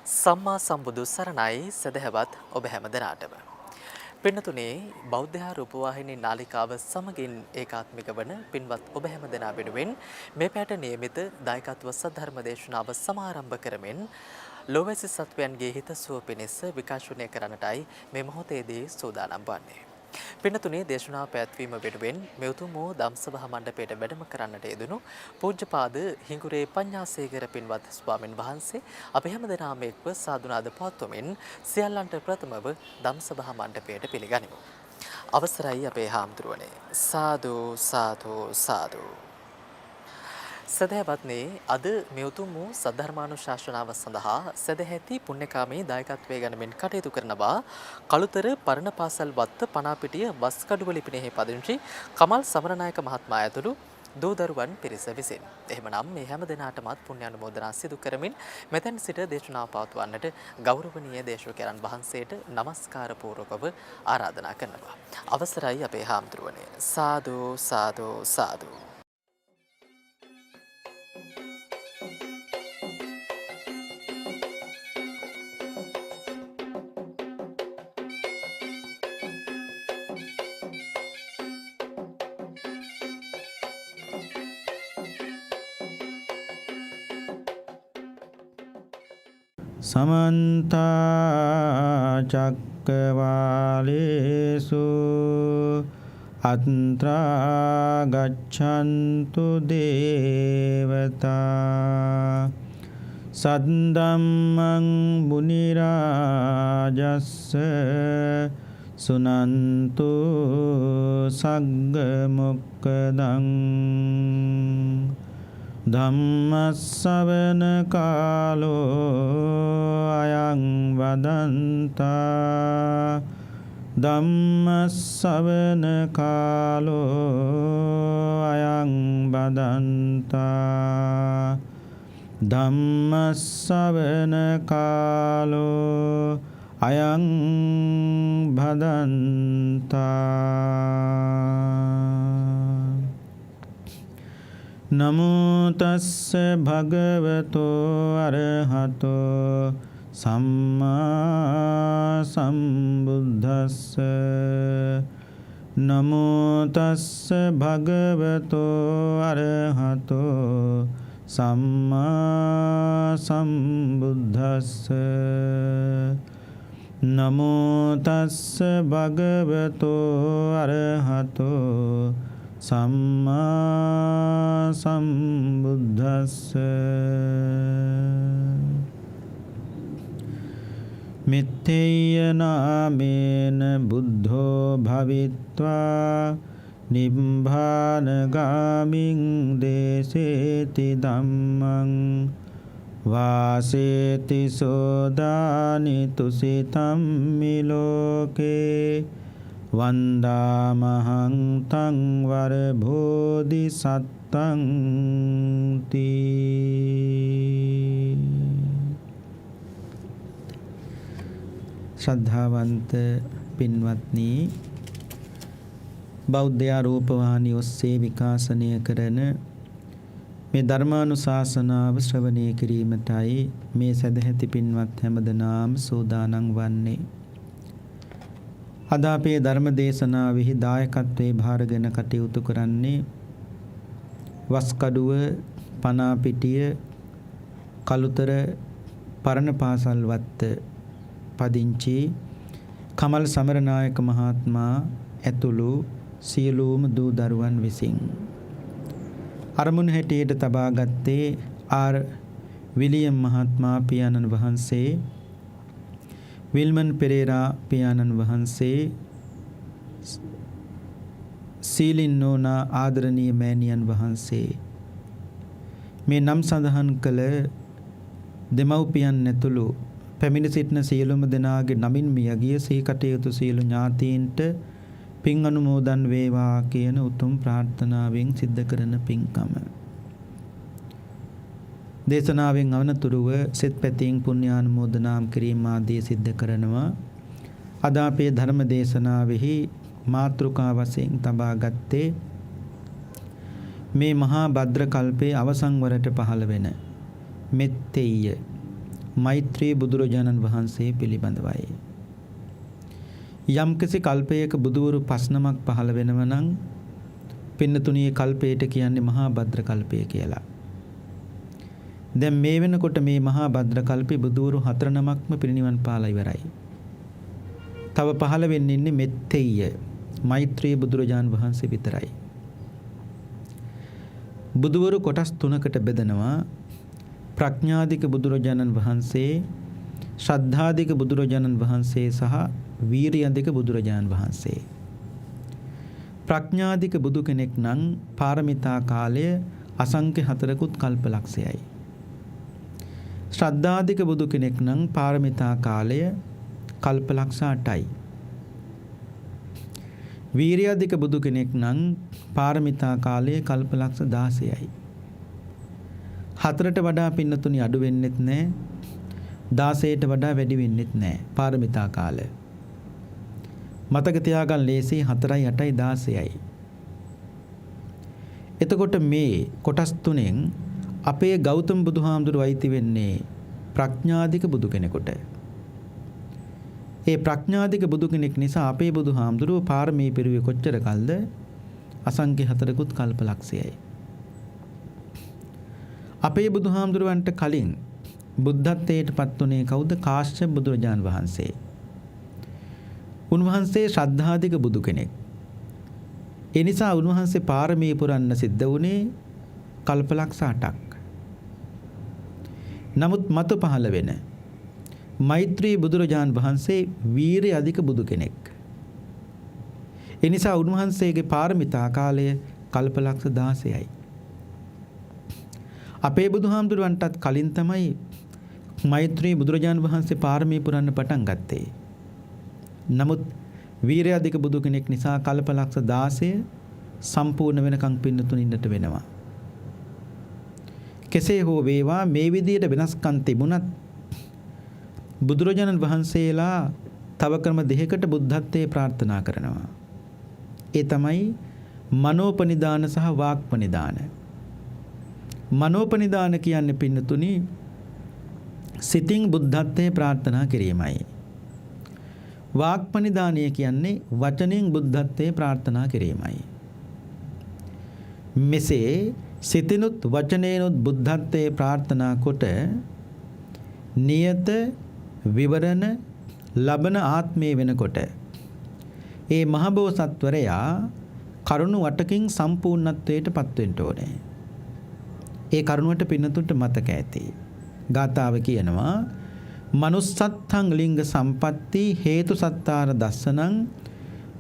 සම්මා සම්බුදු සරණයි සදහවත් ඔබ හැම දෙනාටම. පින්නතුනේ බෞද්ධ රූපවාහිනී නාලිකාව සමගින් ඒකාත්මික වන පින්වත් ඔබ හැම දෙනා වෙනුවෙන් මේ පැයට නියමිත දායකත්ව සද්ධර්ම දේශනාව සමාරම්භ කරමින් ලෝවැසි සත්වයන්ගේ හිතසුව පිණිස විකාශනය කරන්නටයි මේ මොහොතේදී සූදානම් වන්නේ. පින්නතුනේ දේශනා පැවැත්වීම වෙනුවෙන් මේ උතුම් වූ ධම්සභා මණ්ඩපයට වැඩම කරන්නට යෙදුණු පූජ්‍යපාද හිඟුරේ පඤ්ඤාසේකර පින්වත් ස්වාමින් වහන්සේ අපි හැම දෙනාම එක්ව සාදුනාද පවත්වමින් සියල්ලන්ට ප්‍රථමව ධම්සභා මණ්ඩපයට පිළිගනිමු. අවසරයි අපේ හාමුදුරුවනේ. සාදු සාදු සාදු. සදහවත්නි අද මේ උතුම් වූ සද්ධර්මානුශාසනාව සඳහා සදැහැති පුණ්‍යකාමී දායකත්වයේ ගනිමින් කටයුතු කරනවා කළුතර පරණ පාසල් වත්ත පනාපිටිය බස් කඩුව ලිපිණෙහි පදිංචි කමල් සමරනායක මහත්මයා ඇතුළු දූ දරුවන් පිරිස විසින්. එහෙමනම් මේ හැම දිනාටමත් පුණ්‍ය අනුමෝදනා සිදු කරමින් මෙතෙන් සිට දේශනාව පවත්වන්නට ගෞරවනීය දේශකයන්න් වහන්සේට নমස්කාර පූර්වකව ආරාධනා කරනවා. අවසරයි අපේ හාමුදුරුවනේ. සාදු සාදු සාදු. समन्ता चक्रवालेषु अत्रा गच्छन्तु देवता सद्धम्मं मुनिराजस्य सुनन्तु सग्गमुक्कदं ධම්මස්සවන කාලෝ අයං වදන්තා ධම්මස්සවන කාලෝ අයං වදන්තා ධම්මස්සවන කාලෝ අයං භදන්තා නමෝ තස්ස භගවතෝ අරහතෝ සම්මා සම්බුද්දස්ස නමෝ තස්ස භගවතෝ අරහතෝ සම්මා සම්බුද්දස්ස නමෝ තස්ස භගවතෝ අරහතෝ සම්මා සම්බුද්දස්ස මිත්තේය නාමේන බුද්ධෝ භවිත්වා නිබ්බානගාමින් දේසේති ධම්මං වාසේති සෝදානි තුසිතම් මිලෝකේ වන්දාමහං තං වර බෝධි සත්තං තී. ශ්‍රද්ධාවන්ත පින්වත්නි, බෞද්ධ රූපවාහිනිය ඔස්සේ විකාශනය කරන මේ ධර්මානුශාසනාව ශ්‍රවණය කිරීමටයි මේ සදැහැති පින්වත් හැමදෙනාම සූදානම් වන්නේ. අද අපේ ධර්ම දේශනාවෙහි දායකත්වයේ භාරගෙන කටයුතු කරන්නේ වස්කඩුව පනාපිටිය කළුතර පරණ පාසල් වත්ත පදිංචි කමල් සමරනායක මහත්මයා ඇතුළු සියලුම දූ දරුවන් විසින් අරමුණ හැටියට තබා ගත්තේ ආර් විලියම් මහත්මයා පියාණන් වහන්සේ, විල්මන් පෙරේරා පියාණන් වහන්සේ, සීලින් නෝනා ආදරණීය මෑණියන් වහන්සේ, මේ නම් සඳහන් කළ දෙමව්පියන් ඇතුළු පැමිණ සිටින සියලුම දෙනාගේ නමින් මියගිය සිහි කටයුතු සියලු ඥාතීන්ට පින් අනුමෝදන් වේවා කියන උතුම් ප්‍රාර්ථනාවෙන් සිද්ධ කරන පින්කම. දේශනාවෙන් අවනතුරුව සෙත් පැතීම් පුණ්‍යානුමෝදනාම් කිරීම ආදී සිද්ධ කරනවා. අද අපේ ධර්ම දේශනාවෙහි මාතෘකා වශයෙන් තබා ගත්තේ මේ මහා භද්‍ර කල්පයේ අවසන් වරට පහළ වෙන මෙත්තෙය මෛත්‍රී බුදුරජාණන් වහන්සේ පිළිබඳවයි. යම්කිසි කල්පයක බුදුවරු 5 නමක් පහළ වෙනව නම් පින්නතුණී කල්පයට කියන්නේ මහා භද්‍ර කල්පය කියලා. දැන් මේ වෙනකොට මේ මහා භද්‍ර කල්පේ බුදුවරු 4 නමක්ම පිරිනිවන් පාලා ඉවරයි. තව පහළ වෙන්නේ ඉන්නේ මෙත්තෙය්‍ය මෛත්‍රී බුදුරජාණන් වහන්සේ විතරයි. බුදුවරු කොටස් 3කට බෙදනවා. ප්‍රඥාධික බුදුරජාණන් වහන්සේ, ශ්‍රද්ධාධික බුදුරජාණන් වහන්සේ සහ වීරියධික බුදුරජාණන් වහන්සේ. ප්‍රඥාධික බුදු කෙනෙක් නම් පාරමිතා කාලය අසංඛ්‍ය 4කුත් කල්පලක්ෂයයි. ශ්‍රද්ධාධික බුදු කෙනෙක් නම් පාරමිතා කාලය කල්පලක්ෂ 8යි. වීරියධික බුදු කෙනෙක් නම් පාරමිතා කාලය කල්පලක්ෂ 16යි. 4ට වඩා පින්නතුනි අඩු වෙන්නෙත් නැහැ. 16ට වඩා වැඩි වෙන්නෙත් නැහැ පාරමිතා කාලය. මතක තියාගන්න ලේසි 4යි 8යි 16යි. එතකොට මේ කොටස් තුනෙන් අපේ ගෞතම බුදුහාමුදුරුවෝ අයිති වෙන්නේ ප්‍රඥාධික බුදු කෙනෙකුට. ඒ ප්‍රඥාධික බුදු කෙනෙක් නිසා අපේ බුදුහාමුදුරුවෝ පාරමී පිරුවේ කොච්චර කල්ද? අසංඛ්‍ය 4කුත් කල්පලක්ෂයයි. අපේ බුදුහාමුදුරුවන්ට කලින් බුද්ධත්වයට පත් වුණේ කවුද? කාශ්‍යප බුදුරජාණන් වහන්සේ. උන්වහන්සේ ශ්‍රද්ධාධික බුදු කෙනෙක්. ඒ නිසා උන්වහන්සේ පාරමී පුරන්න සිද්ධ වුණේ කල්පලක්ෂ 8ක්. නමුත් මතු පහළ වෙන මෛත්‍රී බුදුරජාණන් වහන්සේ වීරිය අධික බුදු කෙනෙක්. ඒ නිසා උන්වහන්සේගේ පාරමිතා කාලය කල්පලක්ෂ 16යි. අපේ බුදුහාමුදුරුවන්ටත් කලින් තමයි මෛත්‍රී බුදුරජාණන් වහන්සේ පාරමී පුරන්න පටන් ගත්තේ. නමුත් වීරිය අධික බුදු කෙනෙක් නිසා කල්පලක්ෂ 16 සම්පූර්ණ වෙනකන් පින්නතුනින්නට වෙනවා. කෙසේ හෝ වේවා මේ විදියට වෙනස්කම් තිබුණත් බුදුරජාණන් වහන්සේලා තව ක්‍රම දෙකකට බුද්ධත්වයේ ප්‍රාර්ථනා කරනවා. ඒ තමයි මනෝපනිදාන සහ වාක්පනිදාන. මනෝපනිදාන කියන්නේ පින්නතුනි සිතින් බුද්ධත්වයේ ප්‍රාර්ථනා කිරීමයි. වාක්පනිදානය කියන්නේ වචනෙන් බුද්ධත්වයේ ප්‍රාර්ථනා කිරීමයි. මෙසේ සිතිනුත් වචනේනුත් බුද්ධත්වයේ ප්‍රාර්ථනා කොට නියත විවරණ ලබන ආත්මේ වෙනකොට ඒ මහබෝසත්වරයා කරුණු 8කින් සම්පූර්ණත්වයට පත් වෙන්න ඕනේ. ඒ කරුණුවට පින්නතුන්ට මතක ඇති. ගාථාව කියනවා මනුස්සත්තං ලිංග සම්පatti හේතු සත්තාර දස්සනං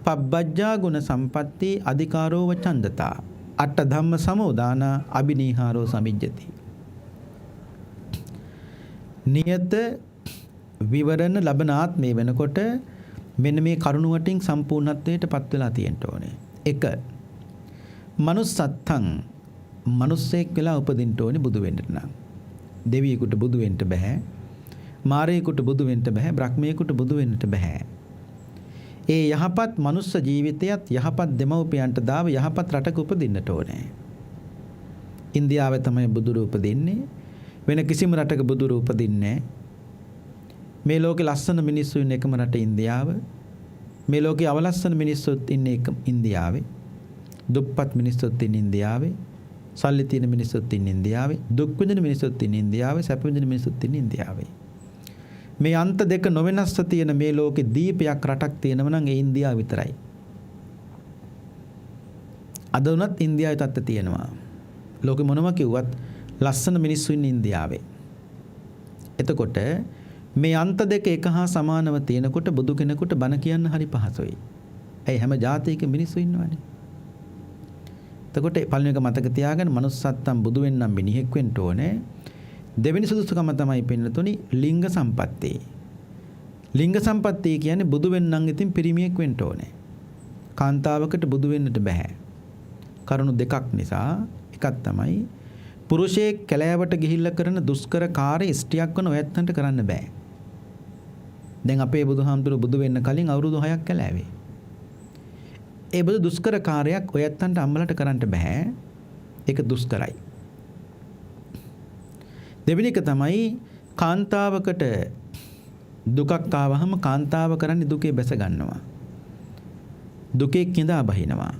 පබ්බජ්ජා ගුණ සම්පatti අධිකාරෝ වචන්දතා අට ධම්ම සමෝදාන අබිනීහාරෝ සමිජ්ජති. නියත විවරණ ලබන ආත්මේ වෙනකොට මෙන්න මේ කරුණු වටින් සම්පූර්ණත්වයට පත් වෙලා තියෙන්න ඕනේ. 1. මනුස්සත්තං මනුස්සයෙක් වෙලා උපදින්න ඕනේ බුදු වෙන්න නම්. දෙවියෙකුට බුදු වෙන්න බෑ. මාරයෙකුට බුදු වෙන්න බෑ. බ්‍රහ්මයෙකුට බුදු වෙන්නට බෑ. ඒ යහපත් මනුස්ස ජීවිතයත් යහපත් දෙමව්පියන්ට දාව යහපත් රටක උපදින්නට ඕනේ. ඉන්දියාවේ තමයි බුදුරු උපදින්නේ. වෙන කිසිම රටක බුදුරු උපදින්නේ නැහැ. මේ ලෝකේ ලස්සන මිනිස්සු ඉන්න එකම රට ඉන්දියාව. මේ ලෝකේ අවලස්සන මිනිස්සුත් ඉන්නේ ඉන්දියාවේ. දුප්පත් මිනිස්සුත් ඉන්නේ ඉන්දියාවේ. සල්ලි තියෙන මිනිස්සුත් ඉන්නේ ඉන්දියාවේ. දුක් විඳින මිනිස්සුත් ඉන්නේ ඉන්දියාවේ. සැප විඳින මිනිස්සුත් ඉන්නේ ඉන්දියාවේ. මේ අන්ත දෙක නොවෙනස්ව තියෙන මේ ලෝකේ දීපයක් රටක් තියෙනව නම් ඒ ඉන්දියාව විතරයි. අද උනත් ඉන්දියාවේ තත්ත්වය තියෙනවා. ලෝකෙ මොනම කිව්වත් ලස්සන මිනිස්සු ඉන්නේ ඉන්දියාවේ. එතකොට මේ අන්ත දෙක එක හා සමානව තියෙනකොට බුදු කෙනෙකුට බණ කියන්න හරි පහසුයි. ඇයි හැම ජාතියක මිනිස්සු ඉන්නවනේ. එතකොට පළවෙනි එක මතක තියාගන්න manussත්තම් බුදු වෙන්නම් මිනිහෙක් වෙන්න ඕනේ. දෙවෙනි සුදුසුකම තමයි පින්නතුනි ලිංග සම්පatti. ලිංග සම්පatti කියන්නේ බුදු වෙන්නම් ඉතින් පිරිමියෙක් වෙන්න ඕනේ. කාන්තාවකට බුදු වෙන්නට බෑ. කරුණු දෙකක් නිසා. එකක් තමයි පුරුෂයෙක් කැලෑවට ගිහිල්ලා කරන දුෂ්කර කාර්ය ඉෂ්ටියක් වන ඔයත්තන්ට කරන්න බෑ. දැන් අපේ බුදුහාමුදුරු බුදු වෙන්න කලින් අවුරුදු 6ක් කැලෑවේ. ඒ බුදු දුෂ්කර කාර්යයක් ඔයත්තන්ට අම්මලට කරන්න බෑ. ඒක දුෂ්කරයි. දෙවෙනි එක තමයි කාන්තාවකට දුකක් ආවහම කාන්තාව කරන්නේ දුකේ බැස ගන්නවා. දුකේ කිඳා බහිනවා.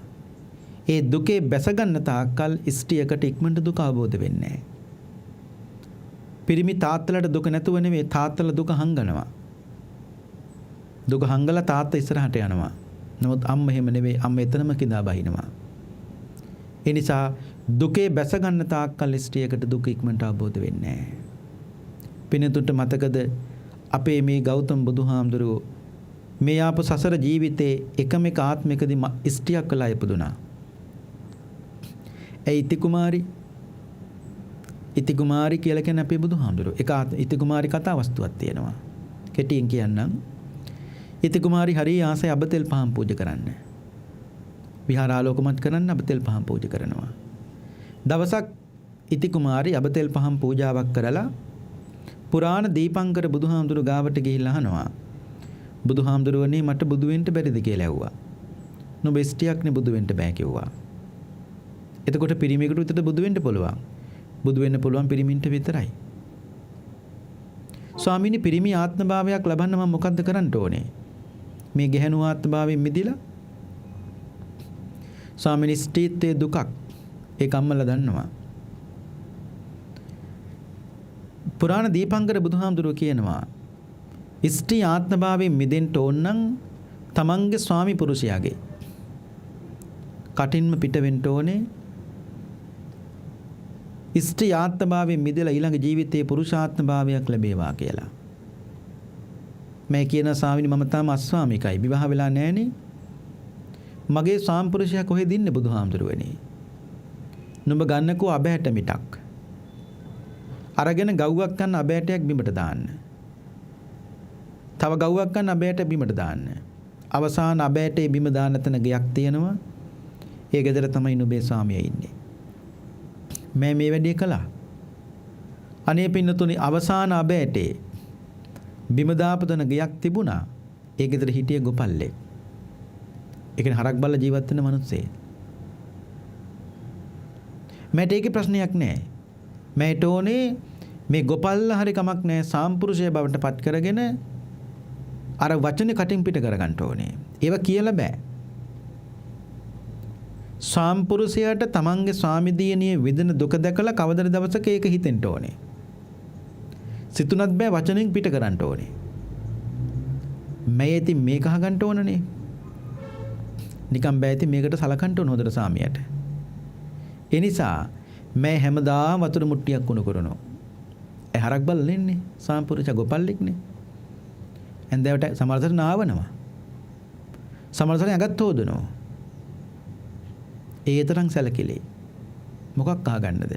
ඒ දුකේ බැස ගන්න තාක්කල් ස්ත්‍රියකට ඉක්මනට දුක අවබෝධ වෙන්නේ නැහැ. පිරිමි තාත්තලට දුක නැතුව නෙවෙයි තාත්තලා දුක හංගනවා. දුක හංගලා තාත්තා ඉස්සරහට යනවා. නමුත් අම්මා එහෙම නෙවෙයි අම්මා එතනම කිඳා බහිනවා. ඒ නිසා දුකේ බැස ගන්න තාක්කල් ස්ත්‍රියකට දුක ඉක්මනට අවබෝධ වෙන්නේ නැහැ. පිනතුන්ට මතකද අපේ මේ ගෞතම බුදුහාමුදුරුවෝ මේ ආපු සසර ජීවිතේ එකම එක ආත්මිකදී ස්ත්‍රියක් වෙලා ඉපදුනා. ඒ ඉති කුමාරි කියලා කියන අපේ බුදුහාමුදුරුවෝ. ඒක ඉති කුමාරි කතා වස්තුවක් තියෙනවා. කෙටියෙන් කියන්නම්. ඉති කුමාරි හරිය ආසයි අබතෙල් පහන් පූජා කරන්න. විහාරාලෝකමත් කරන්න අබතෙල් පහන් පූජා කරනවා. දවසක් ඉති කුමාරි අබතෙල් පහන් පූජාවක් කරලා පුරාණ දීපංකර බුදුහාමුදුරුවෝ ගාවට ගිහිල්ලා අහනවා. බුදුහාමුදුරුවනේ මට බුදු වෙන්න බැරිද කියලා ඇහුවා. නුඹ ස්ත්‍රියක්නේ බුදු වෙන්න බෑ කිව්වා. එතකොට පිරිමියෙකුට විතර බුදු වෙන්න පුළුවන්. බුදු වෙන්න පුළුවන් පිරිමින්ට විතරයි. ස්වාමීනි පිරිමි ආත්මභාවයක් ලබන්න මම මොකද්ද කරන්න ඕනේ? මේ ගැහැණු ආත්මභාවයෙන් මිදිලා ස්වාමීනි ස්ත්‍රීත්වයේ දුකක් ඒක අම්මලා දන්නවා. පුරාණ දීපංකර බුදුහාමුදුරුවෝ කියනවා ස්ත්‍රී ආත්මභාවයෙන් මිදෙන්න ඕන නම් තමන්ගේ ස්වාමි පුරුෂයාගේ කටින්ම පිට වෙන්න ඕනේ. ස්ත්‍රී ආත්මභාවයෙන් මිදලා ඊළඟ ජීවිතයේ පුරුෂාත්මභාවයක් ලැබේවා කියලා. මම කියන ස්වාමීනි මම තාම අස්වාමිකයි විවාහ වෙලා නැහනේ. මගේ ස්වාමිපුරුෂයා කොහෙද ඉන්නේ බුදුහාමුදුරුවනේ? නුඹ ගන්නකෝ අබෑට මිටක්. අරගෙන ගව්වක් ගන්න අබෑටයක් බිමට දාන්න. තව ගව්වක් ගන්න අබෑට බිමට දාන්න. අවසාන අබෑටේ බිම දාන තැන ගයක් තියෙනවා. ඒ ගෙදර තමයි නුඹේ ස්වාමියා ඉන්නේ. මම මේ වැඩේ කළා. අනේ පින්නතුනි අවසාන අබෑටේ බිම දාපතන ගයක් තිබුණා. ඒ ගෙදර හිටියේ ගොපල්ලෙක්. ඒ කියන්නේ හරක් බල්ල ජීවත් වෙන මිනිස්සේ. මට ඒකේ ප්‍රශ්නයක් නැහැ. මට ඕනේ මේ ගොපල්ලා හරි කමක් නැහැ සාම්පුරුෂය බවට පත් කරගෙන අර වචනේ කටින් පිට කරගන්න ඕනේ. ඒව කියලා බෑ. සාම්පුරුෂයාට තමන්ගේ ස්වාමිදීනිය විඳින දුක දැකලා කවදද දවසක ඒක හිතෙන්න ඕනේ. සිතුනත් බෑ වචනෙන් පිට කරන්න ඕනේ. මම ඉතින් මේක අහගන්න ඕනනේ. නිකම් බෑ ඉතින් මේකට සලකන්න ඕන හොඳට සාමියට. ඒ නිසා මම හැමදාම වතුර මුට්ටියක් උණු කරනවා. ඒ හරක් බල්ලා ඉන්නේ සාම්පුරුෂ ගොපල්ලෙක්නේ. එන්දවට සමහරතර නාවනවා. සමහරතර ඇඟත් හොදනවා. ඒ තරම් සැලකිලි. මොකක් අහගන්නද?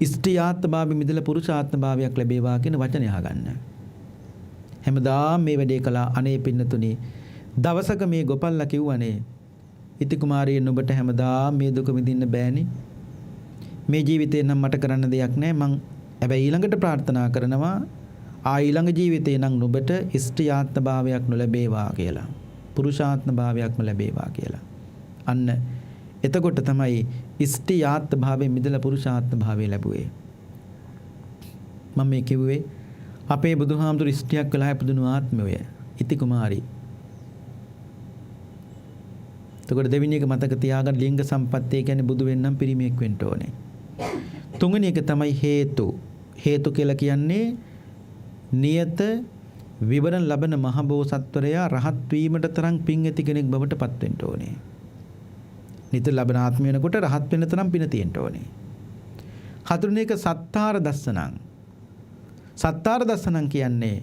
ස්ත්‍රී ආත්මභාවය මිදලා පුරුෂ ආත්මභාවයක් ලැබේවා කියන වචනේ අහගන්න. හැමදාම මේ වැඩේ කළා අනේ පින්නතුනි. දවසක මේ ගොපල්ලා කිව්වනේ ඉති කුමාරිය නුඹට හැමදාම මේ දුක විඳින්න බෑනේ. මේ ජීවිතේ නම් මට කරන්න දෙයක් නැහැ. මං හැබැයි ඊළඟට ප්‍රාර්ථනා කරනවා ඊළඟ ජීවිතේ නම් නුඹට ස්ත්‍රී ආත්මභාවයක් නොලැබේවා කියලා. පුරුෂාත්මභාවයක්ම ලැබේවා කියලා. අන්න එතකොට තමයි ස්ත්‍රී ආත්මභාවයෙන් මිදලා පුරුෂාත්මභාවය ලැබුවේ. මම මේ කිව්වේ අපේ බුදුහාමුදුරු ස්ත්‍රියක් වෙලා ඉපදුණු ආත්මය ඉති කුමාරි. එතකොට දෙවෙනි එක මතක තියාගන්න ලිංග සම්පත්තිය කියන්නේ බුදු වෙන්නම් පිරිමියෙක් වෙන්න ඕනේ. තුන්වෙනි එක තමයි හේතු. හේතු කියලා කියන්නේ නියත විවරණ ලබන මහබෝසත්වරයා රහත් වීමට තරම් පින් ඇති කෙනෙක් බවට පත් වෙන්න ඕනේ. නිතර ලබන ආත්ම වෙනකොට රහත් වෙන තරම් පින තියෙන්න ඕනේ. හතුරුනේ එක සත්තාර දස්සනං. සත්තාර දස්සනං කියන්නේ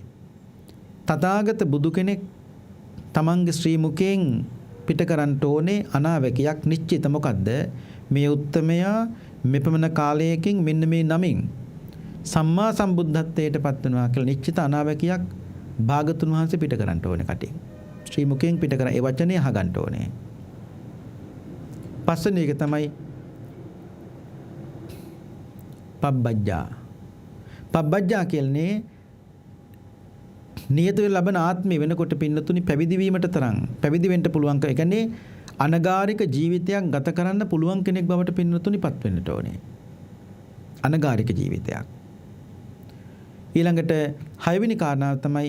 තථාගත බුදු කෙනෙක් තමන්ගේ ශ්‍රී මුඛයෙන් පිට කරන්න ඕනේ අනාවැකියක් නිශ්චිත. මොකද්ද? මේ උත්තමයා මෙපමණ කාලයකින් මෙන්න මේ නමින් සම්මා සම්බුද්ධත්වයට පත් වෙනවා කියලා නිශ්චිත අනාවැකියක් භාගතුන් වහන්සේ පිට කරන්න ඕනේ කටින්. ශ්‍රී මුඛයෙන් පිට කරා ඒ වචනේ අහගන්න ඕනේ. පස්වෙනි එක තමයි පබ්බජ්ජා. පබ්බජ්ජා කියන්නේ නියත ලබන ආත්මය වෙනකොට පින්නතුනි පැවිදි වීමට තරම් පැවිදි වෙන්න පුළුවන්. ඒ කියන්නේ අනගාരിക ජීවිතයක් ගත කරන්න පුළුවන් කෙනෙක් බවට පින්නතුනි පත් වෙන්නට ඕනේ. අනගාരിക ජීවිතයක්. ඊළඟට 6 වෙනි කාරණාව තමයි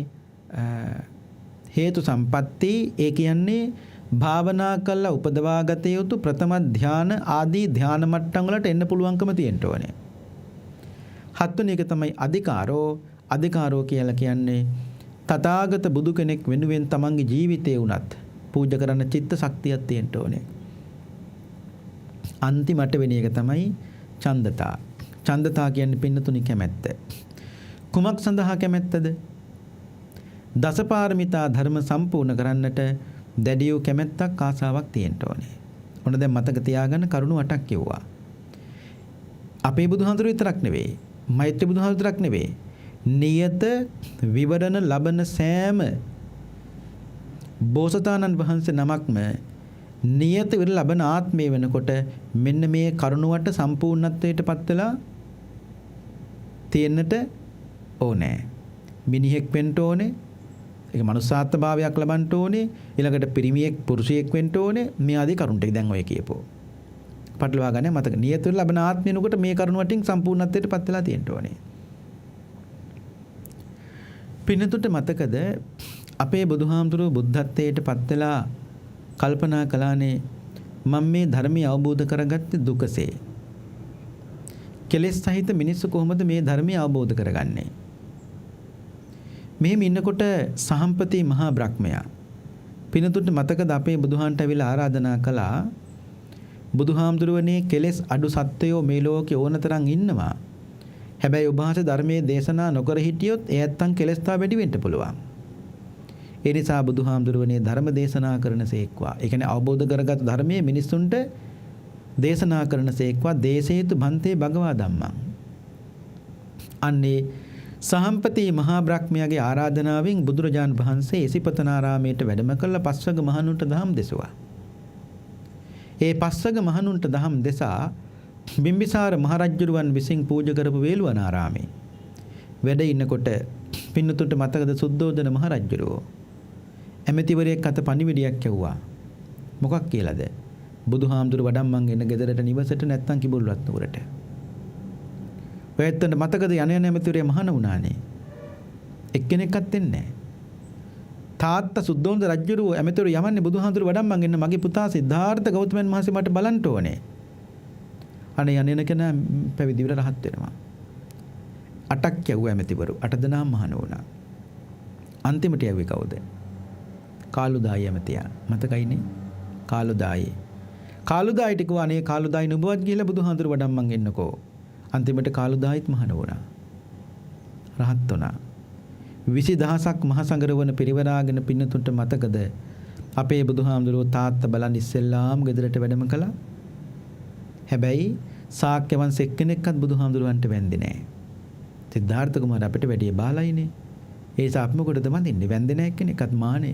හේතු සම්පatti. ඒ කියන්නේ භාවනා කළා උපදවා ගත යුතු ප්‍රථම ධාන ආදී ධාන මට්ටම් වලට එන්න පුළුවන්කම තියෙන්න ඕනේ. 7 වෙනි එක තමයි අධිකාරෝ. අධිකාරෝ කියලා කියන්නේ තථාගත බුදු කෙනෙක් වෙනුවෙන් තමන්ගේ ජීවිතේ උනත් පූජා කරන්න චිත්ත ශක්තියක් තියෙන්න ඕනේ. අන්තිමට වෙන එක තමයි ඡන්දතා. ඡන්දතා කියන්නේ පින්නතුනි කැමැත්ත. කුමක් සඳහා කැමැත්තද? දසපාරමිතා ධර්ම සම්පූර්ණ කරන්නට දැඩි වූ කැමැත්තක් ආසාවක් තියෙන්න ඕනේ. ඔන්න දැන් මතක තියාගන්න කරුණු 8ක් කිව්වා. අපේ බුදුහාමුදුරුවෝ විතරක් නෙවෙයි, මෛත්‍රී බුදුහාමුදුරුවෝ විතරක් නෙවෙයි. නියත විවරණ ලබන සෑම බෝසතාණන් වහන්සේ නමක්ම නියත විවරණ ලබන ආත්මය වෙනකොට මෙන්න මේ කරුණු 8 සම්පූර්ණත්වයට පත් වෙලා තියෙන්නට ඕනේ. මිනිහෙක් වෙන්න ඕනේ. ඒක මනුස්සාත්ම භාවයක් ලබන්න ඕනේ. ඊළඟට පිරිමියෙක් පුරුෂයෙක් වෙන්න ඕනේ. මේ ආදී කරුණු ටික දැන් ඔය කියපෝ. පටලවා ගන්න මතක. නියත විවරණ ලබන ආත්මය වෙනකොට මේ කරුණු වටින් සම්පූර්ණත්වයට පත් වෙලා තියෙන්න ඕනේ. පින්නතුට මතකද අපේ බුදුහාමුදුරුවෝ බුද්ධත්වයට පත් වෙලා කල්පනා කළානේ මම මේ ධර්මය අවබෝධ කරගත්තේ දුකසේ. කෙලෙස් සහිත මිනිස්සු කොහොමද මේ ධර්මය අවබෝධ කරගන්නේ? මෙහෙම ඉන්නකොට සහම්පති මහා බ්‍රහ්මයා පින්නතුට මතකද අපේ බුදුහාන්ට ඇවිල්ලා ආරාධනා කළා බුදුහාමුදුරුවනේ කෙලෙස් අඩු සත්වයෝ මේ ලෝකේ ඕනතරම් ඉන්නවා. හැබැයි ඔබ වහන්සේ ධර්මයේ දේශනා නොකර හිටියොත් ඒ ඇත්තන් කෙලස් තා වැඩි වෙන්න පුළුවන්. ඒ නිසා බුදුහාමුදුරුවනේ ධර්ම දේශනා කරනසේක්වා. ඒ කියන්නේ අවබෝධ කරගත් ධර්මයේ මිනිසුන්ට දේශනා කරනසේක්වා. දේශේතු බන්තේ භගවා ධම්මං. අන්නේ සහම්පති මහා බ්‍රහ්මයාගේ ආරාධනාවෙන් බුදුරජාන් වහන්සේ එසිපතනාරාමයට වැඩම කළ පස්වග මහණුන්ට දහම් දෙසුවා. ඒ පස්වග මහණුන්ට දහම් දෙසා බිම්බිසාර මහරජුරුවන් විසින් පූජා කරපු වේළුවනාරාමේ වැඩ ඉන්නකොට පින්නතුන්ට මතකද සුද්ධෝදන මහරජුරුවෝ ඇමතිවරයෙක් අත පණිවිඩයක් යවුවා. මොකක් කියලාද? බුදුහාමුදුරු වඩම්මන් එන ගෙදරට නිවසට නැත්තම් කිඹුල්වත් නුවරට. ඔයත්තන්ට මතකද යන ඇමතිවරයා මහාන වුණානේ. එක්කෙනෙක්වත් එන්නේ නැහැ. තාත්තා සුද්ධෝදන රජුරුවෝ ඇමතිවරු යවන්නේ බුදුහාමුදුරු වඩම්මන් එන්න මගේ පුතා සිද්ධාර්ථ ගෞතමයන් වහන්සේ මට බලන්න ඕනේ. අනේ යන්නේ කෙනා පැවිදි වෙලා රහත් වෙනවා. 8ක් යවුවා ඇමතිවරු. 8 දෙනාම මහාන වුණා. අන්තිමට යවුවේ කවුද? කාලුදායි ඇමතියා. මතකයිනේ? කාලුදායි. කාලුදායිට කිව්වා අනේ කාලුදායි නුඹවත් ගිහලා බුදුහාඳුර වඩම්මන් එන්නකෝ. අන්තිමට කාලුදායිත් මහාන වුණා. රහත් වුණා. 20000ක් මහ සංගරවන පිරිවරාගෙන පින්නතුන්ට මතකද? අපේ බුදුහාමුදුරුවෝ තාත්තා බලන් ඉස්සෙල්ලාම ගෙදරට වැඩම කළා. හැබැයි ශාක්‍ය වංශ එක්කෙනෙක්වත් බුදුහාමුදුරුවන්ට වැන්දේ නැහැ. සිද්ධාර්ථ කුමාර අපිට වැඩි බාලයිනේ. ඒ නිසා අපි මොකටද වඳින්නේ? වැන්දේ නැහැ එක්කෙනෙක්වත් මානය.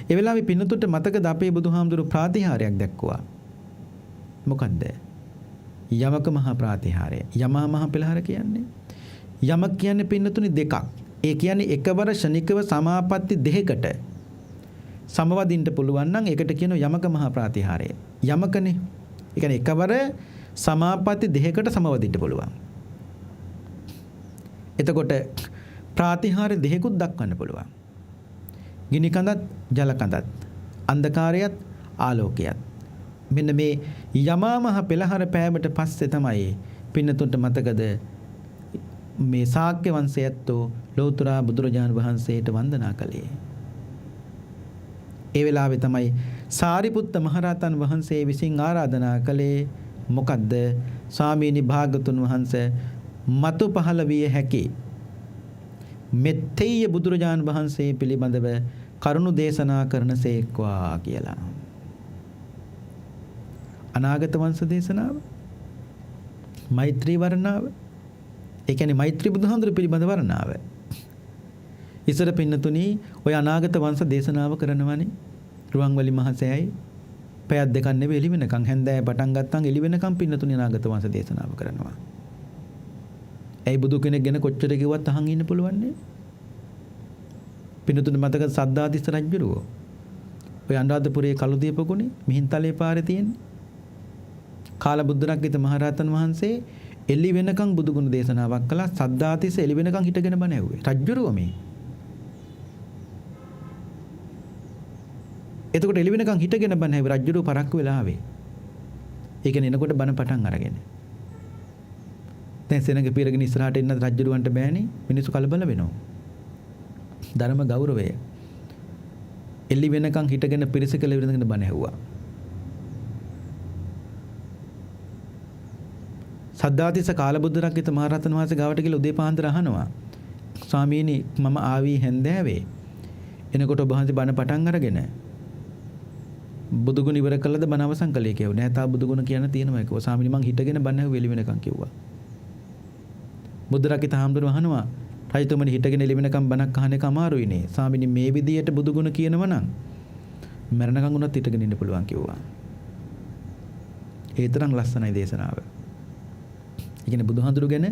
ඒ වෙලාවේ පින්නතුන්ට මතකද අපේ බුදුහාමුදුරුවෝ ප්‍රාතිහාරයක් දැක්කුවා. මොකද්ද? යමක මහා ප්‍රාතිහාරය. යමා මහා පෙළහර කියන්නේ. යමක කියන්නේ පින්නතුනි දෙකක්. ඒ කියන්නේ එකවර ශනිකව සමාපatti දෙකකට සමවදින්න පුළුවන් නම් ඒකට කියනවා යමක මහා ප්‍රාතිහාරය. යමකනේ. ඒ කියන්නේ එකවර සමාපatti දෙකකට සමවදින්න පුළුවන්. එතකොට ප්‍රාතිහාර දෙකකුත් දක්වන්න පුළුවන්. ගිනි කඳත් ජල කඳත් අන්ධකාරයත් ආලෝකයත්. මෙන්න මේ යමා මහ පෙළහර පෑමට පස්සේ තමයි පින්නතුන්ට මතකද මේ ශාක්‍ය වංශයත්ෝ ලෞතර බුදුරජාණන් වහන්සේට වන්දනා කළේ. ඒ වෙලාවේ තමයි සාරිපුත්ත මහරහතන් වහන්සේ විසින් ආරාධනා කළේ මොකද්ද? ස්වාමීනි භාගතුන් වහන්සේ මතු පහළ විය හැකි මෙත්තේය බුදුරජාණන් වහන්සේ පිළිබඳව කරුණු දේශනා කරනසේක්වා කියලා. අනාගත වංශ දේශනාව, මෛත්‍රී වර්ණාව, ඒ කියන්නේ මෛත්‍රී බුදුහාමුදුරු පිළිබඳ වර්ණාව. ඉස්සර පින්නතුණි ඔය අනාගත වංශ දේශනාව කරනවනේ රුවන්වැලි මහසෑයි පැයක් දෙකක් නෙවෙයි එළි වෙනකන් හැන්දෑව පටන් ගත්තන් එළි වෙනකන් පින්නතුණි අනාගත වංශ දේශනාව කරනවා. ඇයි බුදු කෙනෙක් ගැන කොච්චර කිව්වත් අහන් ඉන්න පුළුවන් නේ? පින්නතුණි මතක සද්ධාතිස්ස රජුරෝ ඔය අනුරාධපුරයේ කළුදීපගුණේ මිහින්තලේ පාරේ තියෙන්නේ කාලබුද්ධ රක්කිත මහරහතන් වහන්සේ එළි වෙනකන් බුදු ගුණ දේශනාවක් කළා. සද්ධාතිස්ස එළි වෙනකන් හිටගෙන බණ ඇහුවේ. රජ්ජුරුව මේ. එතකොට එළි වෙනකන් හිටගෙන බණ ඇහුවේ රජ්ජුරුව පරක්කු වෙලා ආවේ. ඒ කියන්නේ එනකොට බණ පටන් අරගෙන. දැන් සෙනඟ පීරගෙන ඉස්සරහට එන්න රජ්ජුරුවන්ට බෑනේ. මිනිස්සු කලබල වෙනවා. ධර්ම ගෞරවය. එළි වෙනකන් හිටගෙන පිරිස කළ විරඳගෙන බණ ඇහුවා. සද්ධාතිස්ස කාලබුද්ධරක්කිත මහරහතන් වහන්සේ ගාවට ගිහලා උදේ පාන්දර අහනවා. ස්වාමීනි මම ආවි හැන්දෑවේ. එනකොට ඔබ වහන්සේ බණ පටන් අරගෙන බුදුගුණ ඉවර කළාද බණ අවසන් කළේ කියලා. නෑ තා බුදුගුණ කියන්න තියෙනවා කිව්වා. ස්වාමීනි මං හිටගෙන බණ ඇහුවේ එළි වෙනකන් කිව්වා. බුද්ධරක්කිත හාමුදුරුවෝ අහනවා රජතුමනි හිටගෙන එළි වෙනකන් බණක් අහන එක අමාරුයිනේ. ස්වාමීනි මේ විදියට බුදුගුණ කියනවා නම් මරණකම් උනත් හිටගෙන ඉන්න පුළුවන් කිව්වා. ඒ තරම් ලස්සනයි දේශනාව. ඒ කියන්නේ බුදුහාඳුරු ගැන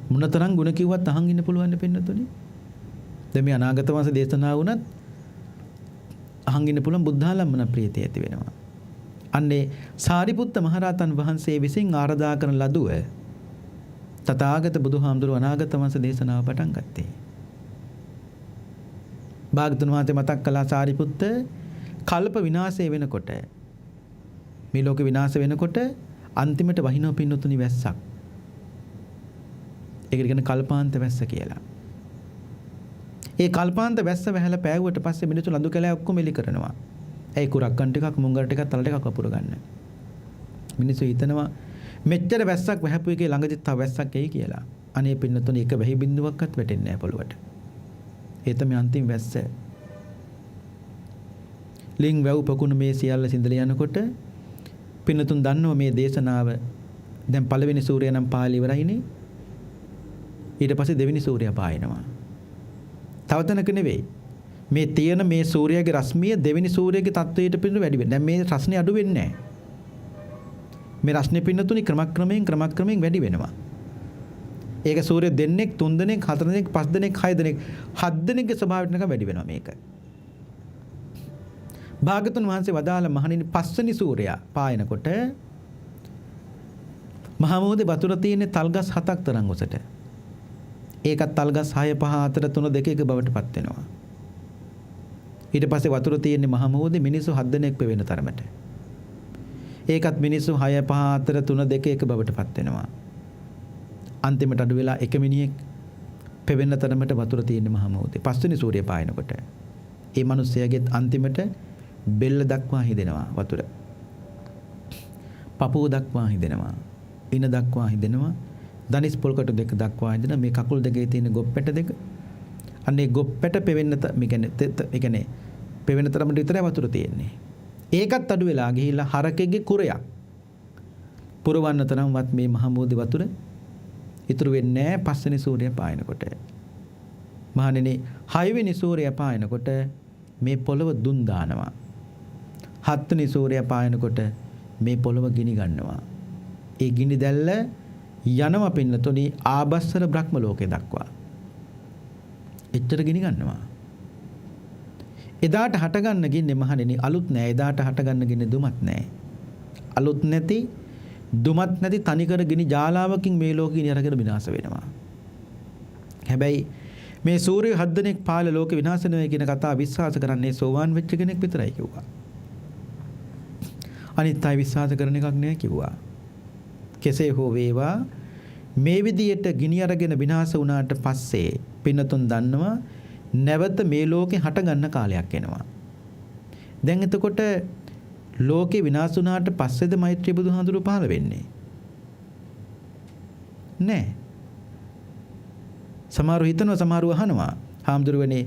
මොනතරම් ගුණ කිව්වත් අහන් ඉන්න පුළුවන් දෙපෙන්නතුනි. දැන් මේ අනාගත වංශ දේශනාව වුණත් අහන් ඉන්න පුළුවන් බුද්ධාලම්මන ප්‍රීතිය ඇති වෙනවා. අන්නේ සාරිපුත්ත මහරහතන් වහන්සේ විසින් ආරාධනා කරන ලදුව තථාගත බුදුහාමුදුරුවෝ අනාගත වංශ දේශනාව පටන් ගත්තේ. භාගතුන් වහන්සේ මතක් කළා සාරිපුත්ත කල්ප විනාශය වෙනකොට මේ ලෝක විනාශ වෙනකොට අන්තිමට වහිනව පින්නතුනි වැස්සක්. ඒකට කියන කල්පාන්ත වැස්ස කියලා. ඒ කල්පාන්ත වැස්ස වැහැලා පෑවුවට පස්සේ මිනිස්සු ලඳු කැලෑ ඔක්කොම එලි කරනවා. ඒ කුරක්කන් ටිකක් මුංගල් ටිකක් තල ටිකක් වපුර ගන්න. මිනිස්සු හිතනවා මෙච්චර වැස්සක් වැහපු එකේ ළඟදිත් තව වැස්සක් එයි කියලා. අනේ පින්නතුනි එක වැහි බින්දුවක්වත් වැටෙන්නේ නැහැ පොළොවට. ඒ තමයි අන්තිම වැස්ස. ලිං වැව් පකුණු මේ සියල්ල සිඳලා යනකොට පින්නතුන් දන්නවා මේ දේශනාව දැන් පළවෙනි සූර්යයා නම් පාළි ඉවරයිනේ. ඊට පස්සේ දෙවෙනි සූර්යයා පායනවා. තව තැනක නෙවෙයි. මේ තියෙන මේ සූර්යයාගේ රශ්මිය දෙවෙනි සූර්යයාගේ තත්වයට පින්න වැඩි වෙනවා. දැන් මේ රශ්මිය අඩු වෙන්නේ නැහැ. මේ රශ්මිය පින්නතුනි ක්‍රමක්‍රමයෙන් වැඩි වෙනවා. ඒක සූර්ය දෙන්නෙක්, තුන් දෙනෙක්, හතර දෙනෙක්, පස් දෙනෙක්, හය දෙනෙක්, හත් දෙනෙක්ගේ ස්වභාවයට නිකන් වැඩි වෙනවා මේක. භාගතුන් වහන්සේ වදාළ මහණෙනි පස්වෙනි සූර්යයා පායනකොට මහා මොහොතේ වතුර තියෙන තල්ගස් 7ක් තරම් උසට. ඒකත් තල්ගස් 6 5 4 3 2 1 බවට පත් වෙනවා. ඊට පස්සේ වතුර තියෙන මහා මොහොතේ මිනිස්සු 7 දෙනෙක් වෙන තරමට. ඒකත් මිනිස්සු 6 5 4 3 2 1 බවට පත් වෙනවා. අන්තිමට අඩු වෙලා එක මිනිහෙක් පෙවෙන්න තරමට වතුර තියෙන මහා මොහොතේ පස්වෙනි සූර්යය පායනකොට ඒ මිනිස්සයාගේ අන්තිමට බෙල්ල දක්වා හිදෙනවා වතුර. පපුව දක්වා හිදෙනවා. ඉන දක්වා හිදෙනවා. දනිස් පොල්කට දෙක දක්වා හිදෙන මේ කකුල් දෙකේ තියෙන ගොප්පැට දෙක. අන්නේ ගොප්පැට පෙවෙන්න මේ පෙවෙන තරමට විතරයි වතුර තියෙන්නේ. ඒකත් අඩු වෙලා ගිහිල්ලා හරකෙගේ කුරයක් පුරවන්න තරම්වත් මේ මහ මුහුදේ වතුර ඉතුරු වෙන්නේ නැහැ පස්වෙනි සූර්යයා පායනකොට. මහණෙනි හයවෙනි සූර්යයා පායනකොට මේ පොළව දුන් දානවා. හත්වෙනි සූර්යයා පායනකොට මේ පොළව ගිනි ගන්නවා. ඒ ගිනි දැල්ල යනවා පින්නතුනි ආබස්සර බ්‍රහ්ම ලෝකේ දක්වා. එච්චර ගිනි ගන්නවා. එදාට හටගන්න ගින්නේ මහණෙනි අලුත් නෑ. එදාට හටගන්න ගින්නේ දුමත් නෑ. අලුත් නැති දුමත් නැති තනිකර ගිනි ජාලාවකින් මේ ලෝකෙ ගිනි අරගෙන විනාශ වෙනවා. හැබැයි මේ සූර්ය 7 දෙනෙක් පාල ලෝක විනාශ වෙනවා කියන කතාව විශ්වාස කරන්නේ සෝවාන් වෙච්ච කෙනෙක් විතරයි කිව්වා. අනිත් අය විශ්වාස කරන එකක් නෑ කිව්වා. කෙසේ හෝ වේවා මේ විදියට ගිනි අරගෙන විනාශ වුණාට පස්සේ පින්නතුන් දන්නවා නැවත මේ ලෝකේ හට ගන්න කාලයක් එනවා. දැන් එතකොට ලෝකේ විනාශ වුණාට පස්සේද මෛත්‍රී බුදුහාඳුරු පහළ වෙන්නේ? නෑ. සමහරව හිතනවා සමහරව අහනවා හාමුදුරුවනේ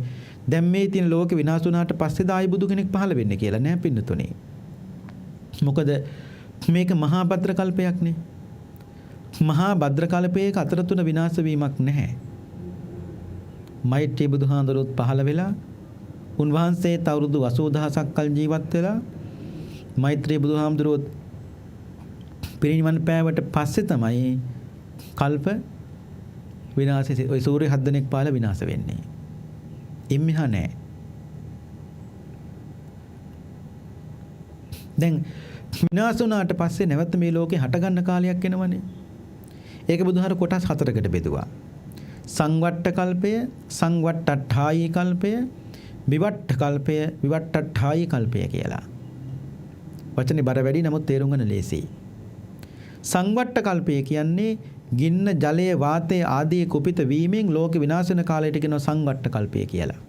දැන් මේ තියෙන ලෝකේ විනාශ වුණාට පස්සේද ආයි බුදු කෙනෙක් පහළ වෙන්නේ කියලා. නෑ පින්නතුනේ. මොකද මේක මහා භද්‍ර කල්පයක්නේ. මහා භද්‍ර කල්පයක අතර තුන විනාශ වීමක් නැහැ. මෛත්‍රී බුදුහාඳුරුත් පහළ වෙලා උන්වහන්සේ අවුරුදු 80000ක් කල් ජීවත් වෙලා මෛත්‍රී බුදුහාමුදුරුවෝ පිරිනිවන් පෑවට පස්සේ තමයි කල්ප විනාශය ඔය සූර්ය 7 දෙනෙක් පාල විනාශ වෙන්නේ. ඉම්මිහා නෑ. දැන් විනාශ වුණාට පස්සේ නැවත මේ ලෝකේ හටගන්න කාලයක් එනවනේ. ඒක බුදුහාර කොටස් 4කට බෙදුවා. සංවට්ට කල්පය, සංවට්ටඨායි කල්පය, විවට්ට කල්පය, විවට්ටඨායි කල්පය කියලා. වචනේ බර වැඩි නමුත් තේරුම් ගන්න ලේසියි. සංවට්ට කල්පය කියන්නේ ගින්න, ජලය, වාතය ආදී කුපිත වීමෙන් ලෝක විනාශ වෙන කාලයට කියනවා සංවට්ට කල්පය කියලා.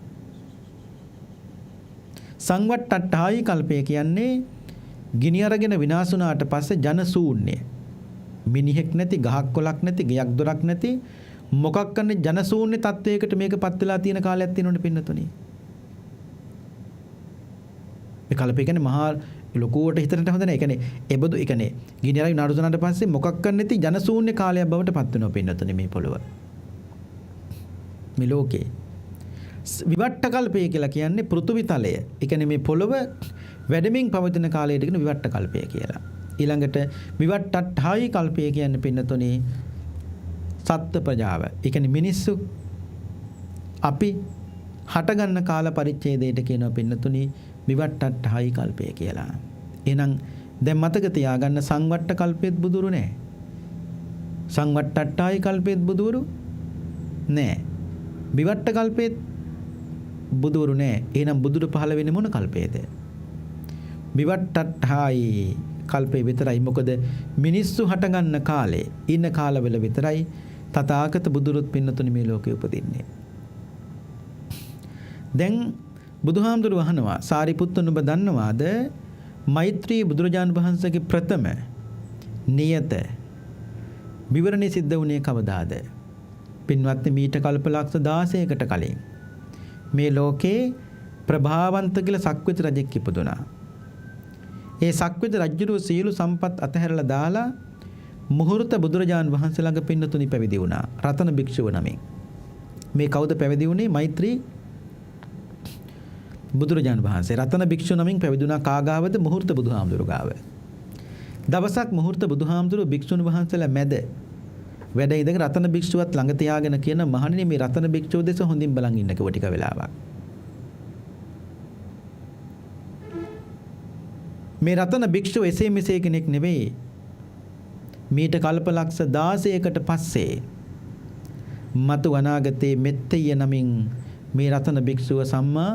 සංවට්ටඨායි කල්පය කියන්නේ ගිනි අරගෙන විනාශ වුණාට පස්සේ ජන ශූන්‍ය. මිනිහෙක් නැති, ගහක් කොලක් නැති, ගයක් දොරක් නැති මොකක් කරන්නේ ජන ශූන්‍ය තත්වයකට මේකපත් වෙලා තියෙන කාලයක් තියෙනවනේ පින්නතුනි. මේ කල්පය කියන්නේ මහා ලොකුවට හිතන්නට හොඳ නැහැ. ඒ කියන්නේ ඒබඳු ඒ කියන්නේ ගිනි අරගෙන විනාශ වුණාට පස්සේ මොකක් කරන්නේ නැති ජන ශූන්‍ය කාලයක් බවට පත් වෙනවා පින්නතුනි මේ පොළව. මේ ලෝකේ විවට්ට කල්පය කියලා කියන්නේ පෘථිවි තලය. ඒ කියන්නේ මේ පොළව වැඩමින් පවතින කාලයට කියන විවට්ට කල්පය කියලා. ඊළඟට විවට්ටඨායි කල්පය කියන්නේ පින්නතුනේ සත්ත්ව ප්‍රජාව. ඒ කියන්නේ මිනිස්සු අපි හටගන්න කාල පරිච්ඡේදයට කියනවා පින්නතුනි විවට්ටඨායි කල්පය කියලා. එහෙනම් දැන් මතක තියාගන්න සංවට්ට කල්පෙත් බුදුරු නෑ. සංවට්ටඨායි කල්පෙත් බුදුරු නෑ. විවට්ට කල්පෙත් බුදුරු නෑ. එහෙනම් බුදුරු පහළ වෙන්නේ මොන කල්පයේද? විවට්ටඨායි කල්පේ විතරයි. මොකද මිනිස්සු හටගන්න කාලේ ඉන්න කාලවල විතරයි තථාගත බුදුරුත් පින්නතුනි මේ ලෝකේ උපදින්නේ. දැන් බුදුහාමුදුරුවෝ අහනවා සාරිපුත්තන් ඔබ දන්නවාද මෛත්‍රී බුදුරජාණන් වහන්සේගේ ප්‍රථම නියත විවරණේ සිද්ධ වුණේ කවදාද? පින්වත්නි මීට කල්පලක්ෂ 16කට කලින් මේ ලෝකේ ප්‍රභාවන්ත කියලා සක්විති රජෙක් ඉපදුනා. ඒ සක්විති රජුගේ සියලු සම්පත් අතහැරලා දාලා මුහුර්ත බුදුරජාන් වහන්සේ ළඟ පින්නතුනි පැවිදි වුණා. රතන භික්ෂුව නමින්. මේ කවුද පැවිදි වුණේ? මෛත්‍රී බුදුරජාන් වහන්සේ. රතන භික්ෂුව නමින් පැවිදි වුණා කාගාවද? මුහුර්ත බුදුහාමුදුරුවෝ ගාව. දවසක් මුහුර්ත බුදුහාමුදුරුවෝ භික්ෂුන් වහන්සේලා මැද වැඩ ඉඳගෙන රතන භික්ෂුවත් ළඟ තියාගෙන කියන මහණෙනි මේ රතන භික්ෂුව දෙස හොඳින් බලන් ඉන්න කිව්ව ටික වෙලාවක්. මේ රතන භික්ෂුව එසේ මෙසේ කෙනෙක් නෙවෙයි. මීට කල්පලක්ෂ 16කට පස්සේ මතු අනාගතයේ මෙත්තය නමින් මේ රතන භික්ෂුව සම්මා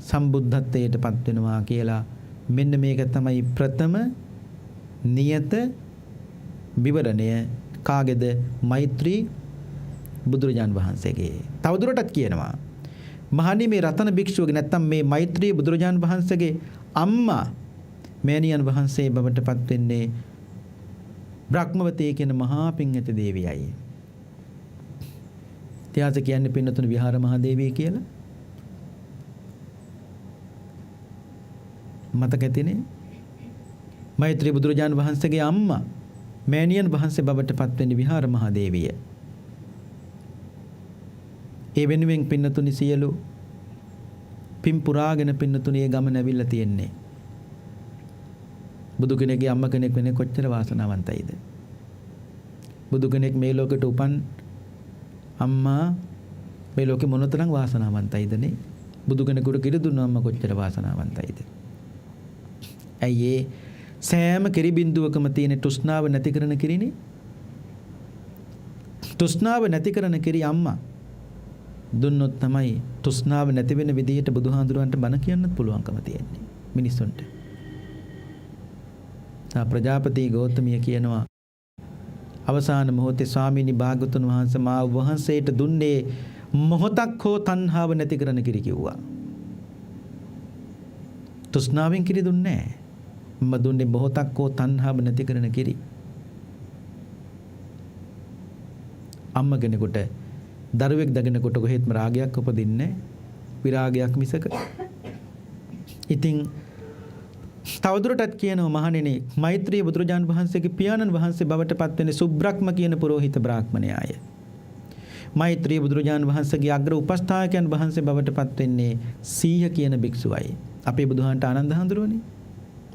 සම්බුද්ධත්වයට පත් වෙනවා කියලා. මෙන්න මේක තමයි ප්‍රථම නියත විවරණය. කාගේද? මෛත්‍රී බුදුරජාන් වහන්සේගේ. තවදුරටත් කියනවා මහණනි මේ රතන භික්ෂුවගේ නැත්තම් මේ මෛත්‍රී බුදුරජාන් වහන්සේගේ අම්මා මෑණියන් වහන්සේ බවට පත් වෙන්නේ බ්‍රහ්මවතී කියන මහා පින් ඇති දේවියයි. ඉතිහාස කියන්නේ පින්නතුණු විහාර මහා දේවිය කියලා. මතක ඇතිනේ. මෛත්‍රී බුදුරජාණන් වහන්සේගේ අම්මා මෑණියන් වහන්සේ බවට පත් වෙන්නේ විහාර මහා දේවිය. ඒ වෙනුවෙන් පින්නතුණි සියලු පින් පුරාගෙන පින්නතුණි ඒ ගමන ඇවිල්ලා තියෙන්නේ. බුදු කෙනෙක්ගේ අම්මා කෙනෙක් වෙන්නේ කොච්චර වාසනාවන්තයිද? බුදු කෙනෙක් මේ ලෝකෙට උපන් අම්මා මේ ලෝකෙ මොනතරම් වාසනාවන්තයිද නේ? බුදු කෙනෙකුට කිරි දුන්න අම්මා කොච්චර වාසනාවන්තයිද? ඇයි ඒ සෑම කිරි බින්දුවකම තියෙන තෘෂ්ණාව නැති කරන කිරිනේ? තෘෂ්ණාව නැති කරන කිරි අම්මා දුන්නොත් තමයි තෘෂ්ණාව නැති වෙන විදිහට බුදුහාඳුරන්ට බණ කියන්නත් පුළුවන්කම තියෙන්නේ මිනිස්සුන්ට. ප්‍රජාපති ගෞතමිය කියනවා අවසාන මොහොතේ ස්වාමීනි භාගතුන් වහන්සේ මා වහන්සේට දුන්නේ මොහොතක් හෝ තණ්හාව නැති කරන කිරි කිව්වා. තෘෂ්ණාවෙන් කිරි දුන්නේ නැහැ. මම දුන්නේ මොහොතක් හෝ තණ්හාව නැති කරන කිරි. අම්ම කෙනෙකුට දරුවෙක් දකිනකොට කොහෙත්ම රාගයක් උපදින්නේ විරාගයක් මිසක. ඉතින් තවදුරටත් කියනවා මහණෙනි මෛත්‍රී බුදුරජාණන් වහන්සේගේ පියාණන් වහන්සේ බවට පත් වෙන්නේ සුබ්‍රහ්ම කියන පුරোহিত බ්‍රාහ්මණයාය. මෛත්‍රී බුදුරජාණන් වහන්සේගේ අග්‍ර උපස්ථායකයන් වහන්සේ බවට පත් වෙන්නේ සීහ කියන භික්ෂුවයි. අපේ බුදුහාන්ට ආනන්ද හඳුරුවනේ.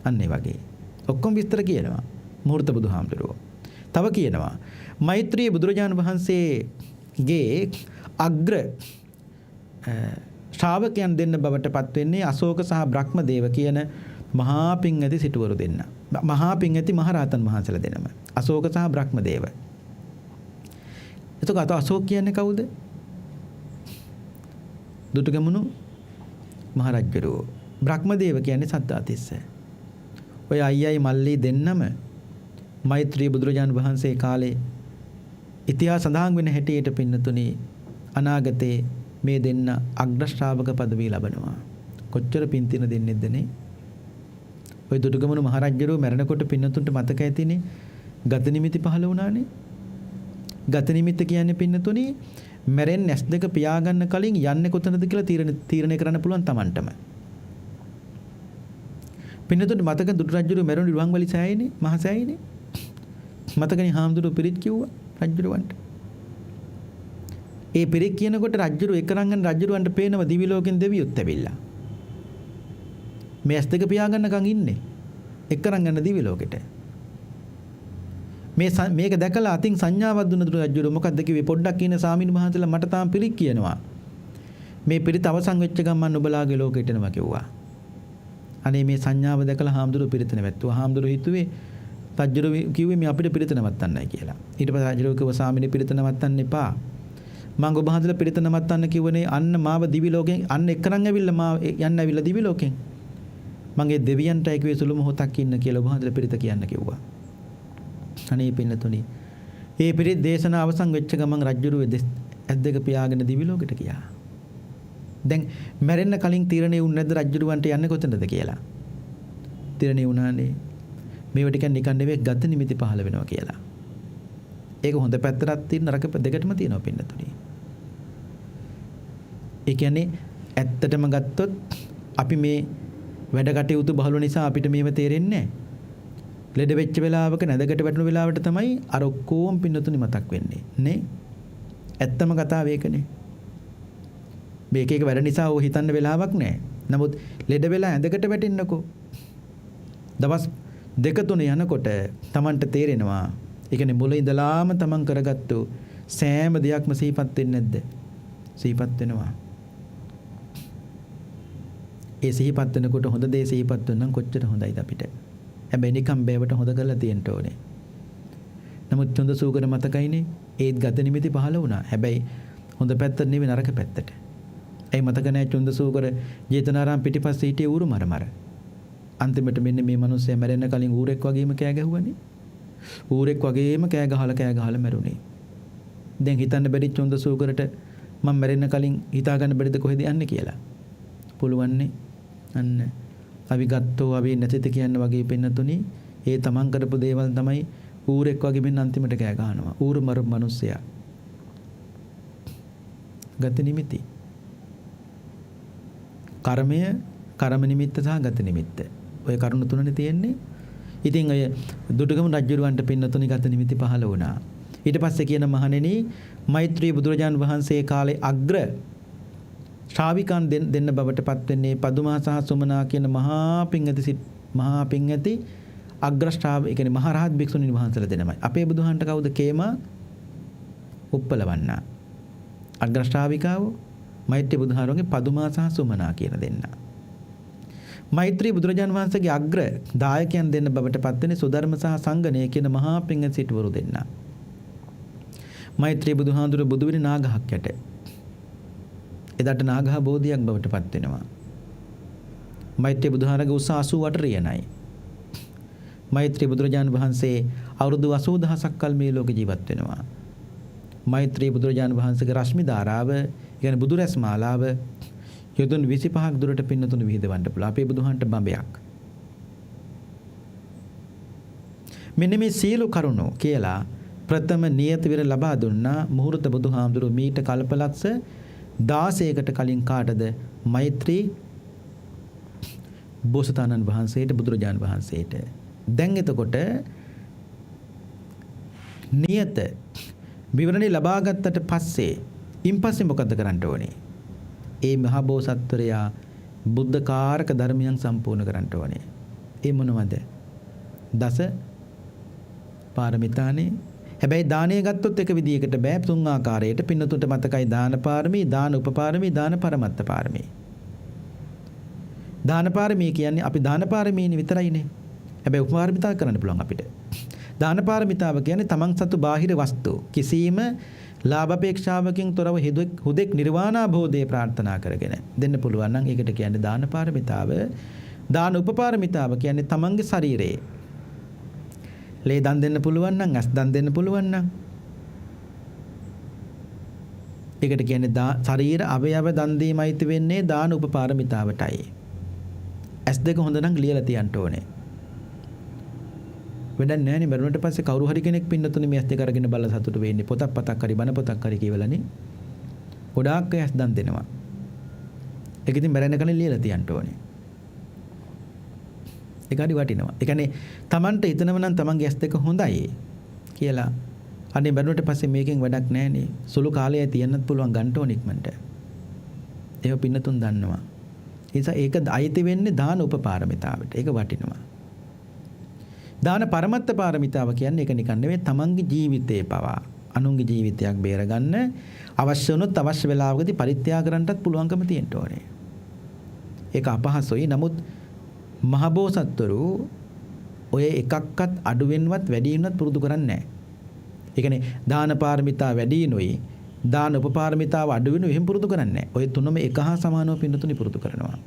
අන්න ඒ වගේ. ඔක්කොම විස්තර කියනවා මුහුර්ත බුදුහාමුදුරුවෝ. තව කියනවා මෛත්‍රී බුදුරජාණන් වහන්සේගේ අග්‍ර ශ්‍රාවකයන් දෙන්න බවට පත් වෙන්නේ අශෝක සහ බ්‍රහ්මදේව කියන මහා පිං ඇති සිටුවරු දෙන්න. මහා පිං ඇති මහරහතන් වහන්සේලා දෙනම. අශෝක සහ බ්‍රහ්මදේව. එතකොට අශෝක කියන්නේ කවුද? දුටුගැමුණු මහරජුරෝ. බ්‍රහ්මදේව කියන්නේ සද්ධාතිස්ස. ඔය අයියයි මල්ලි දෙන්නම මෛත්‍රී බුදුරජාණන් වහන්සේ කාලේ ඉතිහාස සඳහන් වෙන හැටියට පින්නතුනි අනාගතේ මේ දෙන්න අග්‍ර ශ්‍රාවක পদවිය ලබනවා. කොච්චර පින් තින දෙන්නේද නේ? ඔය දුටුගැමුණු මහරජුරෝ මැරෙනකොට පින්නතුන්ට මතක ඇතිනේ ගත නිමිති පහළ වුණානේ. ගත නිමිත්ත කියන්නේ පින්නතුනි මැරෙන්නේ ඇස් දෙක පියාගන්න කලින් යන්නේ කොතනද කියලා තීරණය කරන්න පුළුවන් Tamanටම. පින්නතුන්ට මතක දුටු රජුරෝ මැරුණේ රුවන්වැලි සෑයනේ මහ සෑයනේ. මතකනේ හාමුදුරුවෝ පිරිත් කිව්වා රජුරවන්ට. ඒ පිරිත් කියනකොට රජුරෝ එකරංගන රජුරවන්ට පේනව දිවි ලෝකෙන් දෙවියොත් ඇවිල්ලා. මේ ඇස් දෙක පියාගන්නකම් ඉන්නේ. එකරංගන දිවි ලෝකෙට. මේක දැකලා අතින් සංඥාවක් දුන්න රජුරෝ මොකක්ද කිව්වේ? පොඩ්ඩක් කියන සාමිනු මහත්තයලා මට තාම පිරිත් කියනවා. මේ පිරිත් අවසන් වෙච්ච ගමන් ඔබලාගේ ලෝකෙට එනවා කිව්වා. අනේ මේ සංඥාව දැකලා හාමුදුරුවෝ පිරිත නැවැත්තුවා. හාමුදුරුවෝ හිතුවේ රජුරෝ කිව්වේ මේ අපිට පිරිත නවත්තන්නයි කියලා. ඊට පස්සේ රජුරෝ කිව්වා සාමිනේ පිරිත නවත්තන්න එපා. මම ඔබ වහන්සේලා පිරිත නවත්තන්න කිව්වනේ අන්න මාව දිවි ලෝකෙන් අන්න එක්කරන් ඇවිල්ලා මාව යන්න ඇවිල්ලා දිවි ලෝකෙන්. මගේ දෙවියන්ට කිව්වේ සුළු මොහොතක් ඉන්න කියලා ඔබ වහන්සේලා පිරිත කියන්න කිව්වා. අනේ පින්නතුනි. මේ පිරිත් දේශනාව අවසන් වෙච්ච ගමන් රජුරෝ ඇස් දෙක පියාගෙන දිවි ලෝකෙට ගියා. දැන් මැරෙන්න කලින් තීරණේ වුණ නැද්ද රජුරවන්ට යන්නේ කොතනද කියලා? තීරණේ වුණානේ. මේවට කියන්නේ නිකන් නෙවෙයි ගත නිමිති පහළ වෙනවා කියලා. ඒක හොඳ පැත්තක් තියෙන නරක දෙකටම තියෙනවා පින්නතුනි. ඒ කියන්නේ ඇත්තටම ගත්තොත් අපි මේ වැඩ කටයුතු බහුල නිසා අපිට මේව තේරෙන්නේ නැහැ. ලෙඩ වෙච්ච වෙලාවක නැදකට වැටුණු වෙලාවට තමයි අර ඔක්කොම පින්නතුනි මතක් වෙන්නේ නේ. ඇත්තම කතාව ඒකනේ. මේක එක වැඩ නිසා ඔය හිතන්න වෙලාවක් නැහැ. නමුත් ලෙඩ වෙලා ඇඳකට වැටෙන්නකෝ. දවස් දෙක තුන යනකොට Tamanට තේරෙනවා. ඒ කියන්නේ මුල ඉඳලාම Taman කරගත්තු සෑම දෙයක්ම සිහිපත් වෙන්නේ නැද්ද? සිහිපත් වෙනවා. ඒ සිහිපත් වෙනකොට හොඳ දේ සිහිපත් වෙනනම් කොච්චර හොඳයිද අපිට. හැබැයි නිකම් බෑවට හොඳ කරලා තියෙන්න ඕනේ. නමුත් හොඳ සූකර මතකයිනේ ඒත් ගත නිමිති පහළ වුණා. හැබැයි හොඳ පැත්ත නෙවෙයි නරක පැත්තට. ඒ මතක නැහැ චුන්ද සූකර ජේතනාරාම පිටිපස්සේ හිටියේ ඌරු මරමර. අන්තිමට මෙන්න මේ මිනිස්සයා මැරෙන්න කලින් ඌරෙක් වගේම කෑ ගැහුවනේ. ඌරෙක් වගේම කෑ ගහලා මැරුණේ. දැන් හිතන්න බැරි චුන්ද සූකරට මම මැරෙන්න කලින් හිතා ගන්න බැරිද කොහෙද යන්නේ කියලා. පුළුවන්නේ. අන්න අපි ගත්තෝ අපි නැතිද කියන්න වගේ පින්නතුනි ඒ තමන් කරපු දේවල් තමයි ඌරෙක් වගේ මෙන්න අන්තිමට කෑ ගහනවා. ඌරු මරපු මිනිස්සයා. ගත නිමිති. කර්මය, කර්ම නිමිත්ත සහ ගත නිමිත්ත. ඔය කරුණු තුනනේ තියෙන්නේ. ඉතින් ඔය දුටුගැමුණු රජුරවන්ට පින්නතුනි ගත නිමිති පහළ වුණා. ඊට පස්සේ කියන මහණෙනි මෛත්‍රී බුදුරජාන් වහන්සේ කාලේ අග්‍ර ශ්‍රාවිකයන් දෙන්න බවට පත් වෙන්නේ පදුමා සහ සුමනා කියන මහා පිං ඇති අග්‍ර ශ්‍රාවක, ඒ කියන්නේ මහා රහත් භික්ෂුණීන් වහන්සේලා දෙනමයි. අපේ බුදුහන්ට කවුද? කේමා උප්පලවන්නා. අග්‍ර ශ්‍රාවිකාව මෛත්‍රී බුදුහාරෝගේ පදුමා සහ සුමනා කියන දෙන්න. මෛත්‍රී බුදුරජාන් වහන්සේගේ අග්‍ර දායකයන් දෙන්න බවට පත් වෙන්නේ සුධර්ම සහ සංගණය කියන මහා පිං ඇති සිටවරු දෙන්න. මෛත්‍රී බුදුහාඳුර බුදු වෙන නාගහක් යට. එදාට නාගහ බෝධියක් බවට පත් වෙනවා. මෛත්‍රී බුදුහාරගේ උස 88 රියනයි. මෛත්‍රී බුදුරජාණන් වහන්සේ අවුරුදු 80000ක් කල් මේ ලෝකේ ජීවත් වෙනවා. මෛත්‍රී බුදුරජාණන් වහන්සේගේ රශ්මි ධාරාව, කියන්නේ බුදු රැස් මාලාව යොදුන් 25ක් දුරට පින්නතුණු විහිදවන්න පුළුවන්. අපේ බුදුහන්ට බඹයක්. මෙන්න මේ සීල කරුණෝ කියලා ප්‍රථම නියත විර ලබා දුන්නා මුහුර්ත බුදුහාමුදුරුවෝ මීට කල්පලක්ෂ 16කට කලින් කාටද? මෛත්‍රී බෝසතාණන් වහන්සේට, බුදුරජාණන් වහන්සේට. දැන් එතකොට නියත විවරණේ ලබා ගත්තට පස්සේ ඉන්පස්සේ මොකද කරන්න ඕනේ? ඒ මහා බෝසත්වරයා බුද්ධ කාරක ධර්මයන් සම්පූර්ණ කරන්න ඕනේ. ඒ මොනවද? දස පාරමිතානේ. හැබැයි දානය ගත්තොත් එක විදියකට බෑ, තුන් ආකාරයට. පින්නතුන්ට මතකයි දාන පාරමී, දාන උපපාරමී, දාන පරමත්ත පාරමී. දාන පාරමී කියන්නේ අපි දාන පාරමීනේ විතරයිනේ. හැබැයි උපපාරමිතා කරන්න පුළුවන් අපිට. දාන පාරමිතාව කියන්නේ තමන් සතු බාහිර වස්තු කිසිම ලාභ අපේක්ෂාවකින් තොරව හුදෙක් නිර්වාණාභෝධය ප්‍රාර්ථනා කරගෙන දෙන්න පුළුවන් නම් ඒකට කියන්නේ දාන පාරමිතාව. දාන උපපාරමිතාව කියන්නේ තමන්ගේ ශරීරයේ ලේ දන් දෙන්න පුළුවන් නම්, ඇස් දන් දෙන්න පුළුවන් නම්, ඒකට කියන්නේ ශරීර අවයව දන් දීමයිති වෙන්නේ දාන උපපාරමිතාවටයි. ඇස් දෙක හොඳ නම් ලියලා තියන්න ඕනේ. වැඩක් නැහැ නේ. මරුණට පස්සේ කවුරු හරි කෙනෙක් පින්නතුනේ මේ ඇස් දෙක අරගෙන බලලා සතුටු වෙන්නේ. පොතක් හරි බණ පොතක් හරි කියවලානේ. ගොඩාක් ඇස් දන් දෙනවා. ඒක ඉතින් මරණ කලින් ලියලා තියන්න ඕනේ. ඒක හරි වටිනවා. ඒ කියන්නේ Tamanට හිතනව නම් Tamanගේ ඇස් දෙක හොඳයි කියලා. අනේ මරුණට පස්සේ මේකෙන් වැඩක් නැහැ නේ. සුළු කාලයයි තියන්නත් පුළුවන් ගන්න ඕන ඉක්මනට. ඒක පින්නතුන් දන්නවා. ඒ නිසා ඒක අයිති වෙන්නේ දාන උපපාරමිතාවට. ඒක වටිනවා. දාන පරමත්ත පාරමිතාව කියන්නේ ඒක නිකන් නෙවෙයි තමන්ගේ ජීවිතේ පවා අනුන්ගේ ජීවිතයක් බේරගන්න අවශ්‍ය වුණොත් අවශ්‍ය වෙලාවකදී පරිත්‍යාග කරන්නටත් පුළුවන්කම තියෙන්න ඕනේ. ඒක අපහසුයි. නමුත් මහබෝසත්වරු ඔය එකක්වත් අඩුවෙන්වත් වැඩිවෙන්වත් පුරුදු කරන්නේ නැහැ. ඒ කියන්නේ දාන පාරමිතා වැඩිිනුයි දාන උපපාරමිතාව අඩුවෙනුයි එහෙම පුරුදු කරන්නේ නැහැ. ඔය තුනම එක හා සමානව පින්නතුනි පුරුදු කරනවා.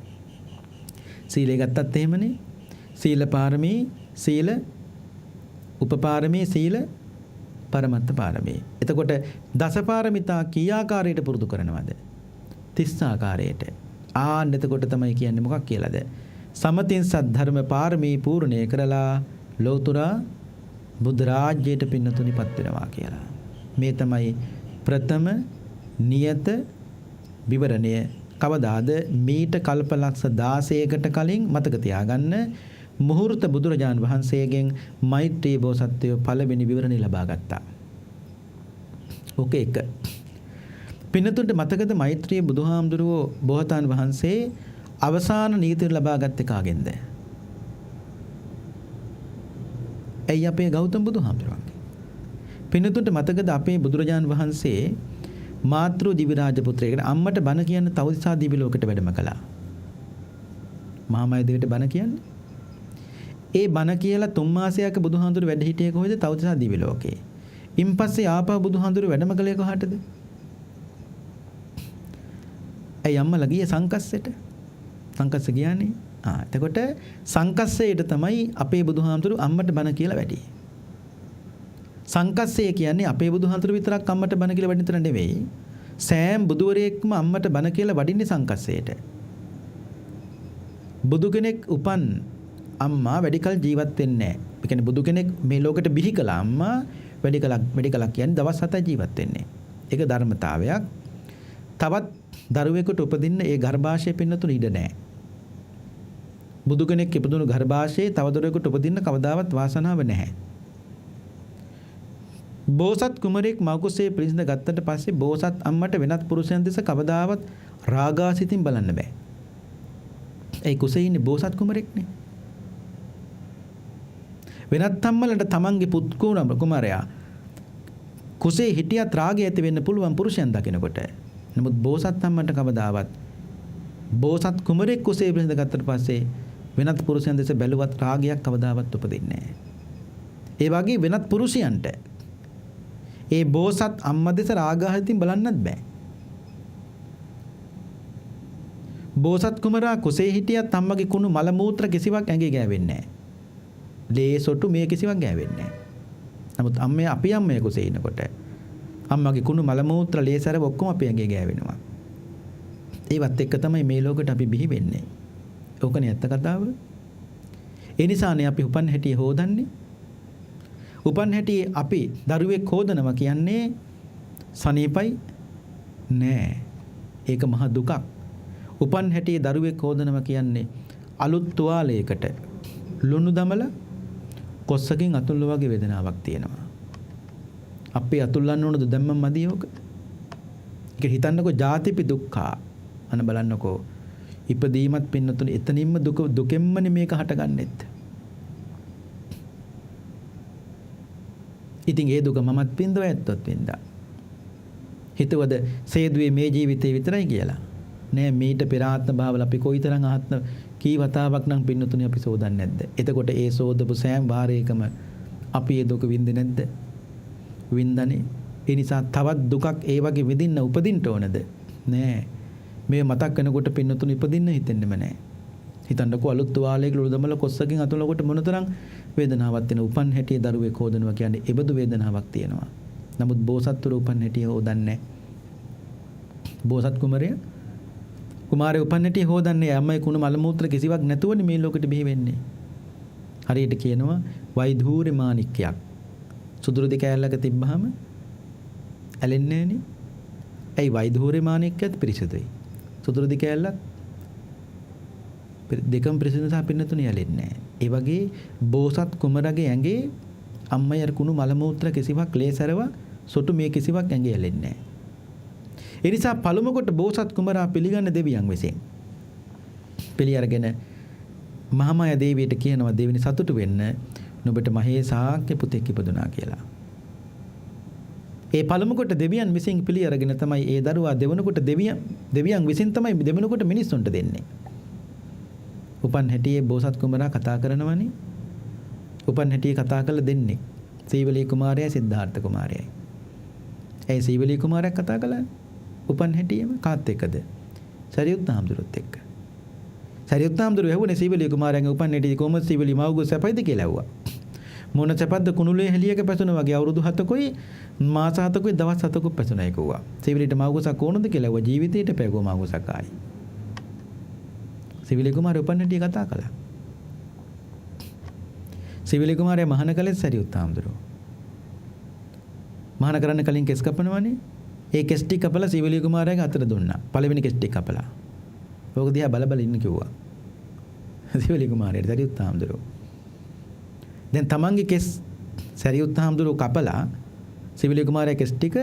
සීලය ගත්තත් එහෙමනේ. සීල පාරමී, සීල උපපාරමී, සීල පරමත්ත පාරමී. එතකොට දස පාරමිතා කී ආකාරයට පුරුදු කරනවද? 30 ආකාරයට. එතකොට තමයි කියන්නේ මොකක් කියලාද? සමතින් සද්ධර්ම පාරමී පූර්ණය කරලා ලෝතුරා බුද්ධ රාජ්‍යයට පින්නතුනිපත් වෙනවා කියලා. මේ තමයි ප්‍රථම නියත විවරණය. කවදාද? මීට කල්පලක්ෂ 16කට කලින් මතක තියාගන්න මුහුර්ත බුදුරජාන් වහන්සේගෙන් මෛත්‍රී බෝසත්වය පළවෙනි විවරණය ලබා ගත්තා. ඕක එක. පින්නතුන්ට මතකද මෛත්‍රී බුදුහාමුදුරුවෝ බෝසතාණන් වහන්සේ අවසාන නීතිය ලබා ගත්තේ කාගෙන්ද? ඇයි අපේ ගෞතම බුදුහාමුදුරුවන්ගේ. පින්නතුන්ට මතකද අපේ බුදුරජාන් වහන්සේ මාතෘ දිව්‍ය රාජ පුත්‍රයෙකුට අම්මට බණ කියන්න තවුතිසා දිව්‍ය ලෝකෙට වැඩම කළා. මහාමාය දෙවියට බණ කියන්නේ. ඒ බණ කියලා 3 මාසයක බුදුහාඳුරු වැඩ හිටියේ කොහෙද? තවතිසා දිව්‍ය ලෝකේ. ඉන්පස්සේ ආපහු බුදුහාඳුරු වැඩම කළේ කොහාටද? ඇයි අම්මලා ගියේ සංකස්සෙට? සංකස්ස ගියානේ. එතකොට සංකස්සයට තමයි අපේ බුදුහාඳුරු අම්මට බණ කියලා වැඩි. සංකස්සය කියන්නේ අපේ බුදුහාඳුරු විතරක් අම්මට බණ කියලා වඩින්න තර නෙවෙයි. සෑම බුදුවරයෙක්ම අම්මට බණ කියලා වඩින්නේ සංකස්සයට. බුදු කෙනෙක් උපන් අම්මා වැඩි කල ජීවත් වෙන්නේ නැහැ. ඒ කියන්නේ බුදු කෙනෙක් මේ ලෝකෙට බිහි කළ අම්මා වැඩි කලක් කියන්නේ දවස් 7යි ජීවත් වෙන්නේ. ඒක ධර්මතාවයක්. තවත් දරුවෙකුට උපදින්න ඒ ගර්භාෂයේ පින්නතුන ඉඩ නැහැ. බුදු කෙනෙක් ඉපදුණු ගර්භාෂයේ තව දරුවෙකුට උපදින්න කවදාවත් වාසනාව නැහැ. බෝසත් කුමරෙක් මවකුසේ පිළිසිඳ ගත්තට පස්සේ බෝසත් අම්මට වෙනත් පුරුෂයන් දෙස කවදාවත් රාගාසිතින් බලන්න බෑ. ඒ කුසේ ඉන්නේ බෝසත් කුමරෙක්නේ. වෙනත් අම්මලට තමන්ගේ පුත් කුමාරයා කුසේ හිටියත් රාගය ඇති වෙන්න පුළුවන් පුරුෂයන් දකිනකොට. නමුත් බෝසත් අම්මට කවදාවත් බෝසත් කුමරෙක් කුසේ පිළිසිඳ ගත්තට පස්සේ වෙනත් පුරුෂයන් දෙස බැලුවත් රාගයක් කවදාවත් උපදින්නේ නැහැ. ඒ වගේ වෙනත් පුරුෂයන්ට ඒ බෝසත් අම්මා දෙස රාගාහිතින් බලන්නත් බෑ. බෝසත් කුමරා කුසේ හිටියත් අම්මගේ කුණු මල මූත්‍ර කිසිවක් ඇඟේ ගෑවෙන්නේ නැහැ. ලේ සොටු මේ කිසිවක් ගෑවෙන්නේ නැහැ. නමුත් අම්මේ අපි අම්මේ කුසේ ඉනකොට අම්මගේ කුණු මල මූත්‍ර ලේ සැරව ඔක්කොම අපේ ඇඟේ ගෑවෙනවා. ඒවත් එක්ක තමයි මේ ලෝකෙට අපි බිහි වෙන්නේ. ඕකනේ ඇත්ත කතාව. ඒ නිසානේ අපි උපන් හැටි හොදන්නේ. උපන් හැටි අපි දරුවෙක් හොදනවා කියන්නේ සනීපයි නෑ. ඒක මහ දුකක්. උපන් හැටි දරුවෙක් හොදනවා කියන්නේ අලුත් තුවාලයකට ලුණු දමලා කොස්සකින් අතුල්ල වගේ වේදනාවක් තියෙනවා. අපි අතුල්ලන්න ඕනද දැම්මම මදි ඕක. ඒක හිතන්නකෝ ජාතිපි දුක්ඛා. අන බලන්නකෝ ඉපදීමත් පින්නතුනේ එතනින්ම දුකෙන්මනේ මේක හටගන්නෙත්. ඉතින් ඒ දුක මමත් පින්දව ඇත්තොත් වින්දා. හිතුවද සේදුවේ මේ ජීවිතේ විතරයි කියලා. නෑ මීට පෙර ආත්ම භාවල අපි කොයිතරම් ආත්ම කී වතාවක් නම් පින්නතුනේ අපි සෝදන්නේ නැද්ද? එතකොට ඒ සෝදපු සෑම වාරයකම අපි ඒ දුක විඳින්නේ නැද්ද? විඳන්නේ. ඒ නිසා තවත් දුකක් ඒ වගේ විඳින්න උපදින්න ඕනද? නෑ. මේ මතක් වෙනකොට පින්නතුනේ ඉපදින්න හිතෙන්නෙම නෑ. හිතන්නකෝ අලුත් තුවාලයක ලුදමල කොස්සකින් අතුලනකොට මොනතරම් වේදනාවක් තියෙන උපන් හැටියේ දරුවෙක් හොදනවා කියන්නේ ඒබඳු වේදනාවක් තියෙනවා. නමුත් බෝසත්තුරු උපන් හැටියේ හොදන්නේ බෝසත් කුමාරයා උපන් හැටියේ හොදන්නේ අම්මයි කුණ මල මූත්‍ර කිසිවක් නැතුවනේ මේ ලෝකෙට බිහි වෙන්නේ. හරියට කියනවා වෛධූර්ය මාණික්කයක්. සුදුරුදි කෑල්ලක තිබ්බහම ඇලෙන්නේ නෑනේ. ඇයි වෛධූර්ය මාණික්කයත් පිරිසිදුයි. සුදුරුදි කෑල්ලක් දෙකම පිරිසිදු සහ පින්නතුනේ ඇලෙන්නේ නෑ. ඒ වගේ බෝසත් කුමරගේ ඇඟේ අම්මයි අර කුණු මල මූත්‍ර කිසිවක් ලේසරව සොටු මේ කිසිවක් ඇඟේ ඇලෙන්නේ නෑ. ඒ නිසා පළමු කොට බෝසත් කුමරා පිළිගන්න දෙවියන් විසින් පිළි අරගෙන මහාමායා දේවියට කියනවා දෙවිනි සතුටු වෙන්න නුඹට මහේසාක්‍ය පුතෙක් ඉපදුනා කියලා. ඒ පළමු කොට දෙවියන් විසින් පිළි අරගෙන තමයි ඒ දරුවා දෙවන කොට දෙවියන් විසින් තමයි දෙවන කොට මිනිස්සුන්ට දෙන්නේ. උපන් හැටියේ බෝසත් කුමරා කතා කරනවනේ. උපන් හැටියේ කතා කළ දෙන්නේ සීවලී කුමාරයයි සිද්ධාර්ථ කුමාරයයි. ඒ සීවලී කුමාරයා කතා කළා උපන් හැටියේම කාත් එක්කද? සරියුත් හාමුදුරුවොත් එක්ක. සරියුත් හාමුදුරුවෝ ඇහුවනේ සීවලී කුමාරයාගේ උපන් හැටියේ කොහොමද සීවලී මව්ගොස් සැපයිද කියලා ඇහුවා. මොන සැපද්ද කුණුලේ හෙලියක පැසුණා වගේ අවුරුදු 7කුයි මාස 7කුයි දවස් 7කුයි පැසුණා ඒකුවා. සීවලීට මව්ගොසක් ඕනද කියලා ඇහුවා ජීවිතේට පැගෝ මව්ගොසක් ආයි. සීවලී කුමාරයා උපන් හැටියේ කතා කළා. සීවලී කුමාරයා මහාන කලේ සරියුත් හාමුදුරුවෝ. මහාන කරන්න කලින් කෙස් කපනවනේ. ඒ කෙස් ටික කපලා සීවලී කුමාරයාගේ අතට දුන්නා. පළවෙනි කෙස් ටික කපලා. ඕක දිහා බල බල ඉන්න කිව්වා. සීවලී කුමාරයාට සරියුත් හාමුදුරුවෝ. දැන් තමන්ගේ කෙස් සරියුත් හාමුදුරුවෝ කපලා සීවලී කුමාරයා කෙස් ටික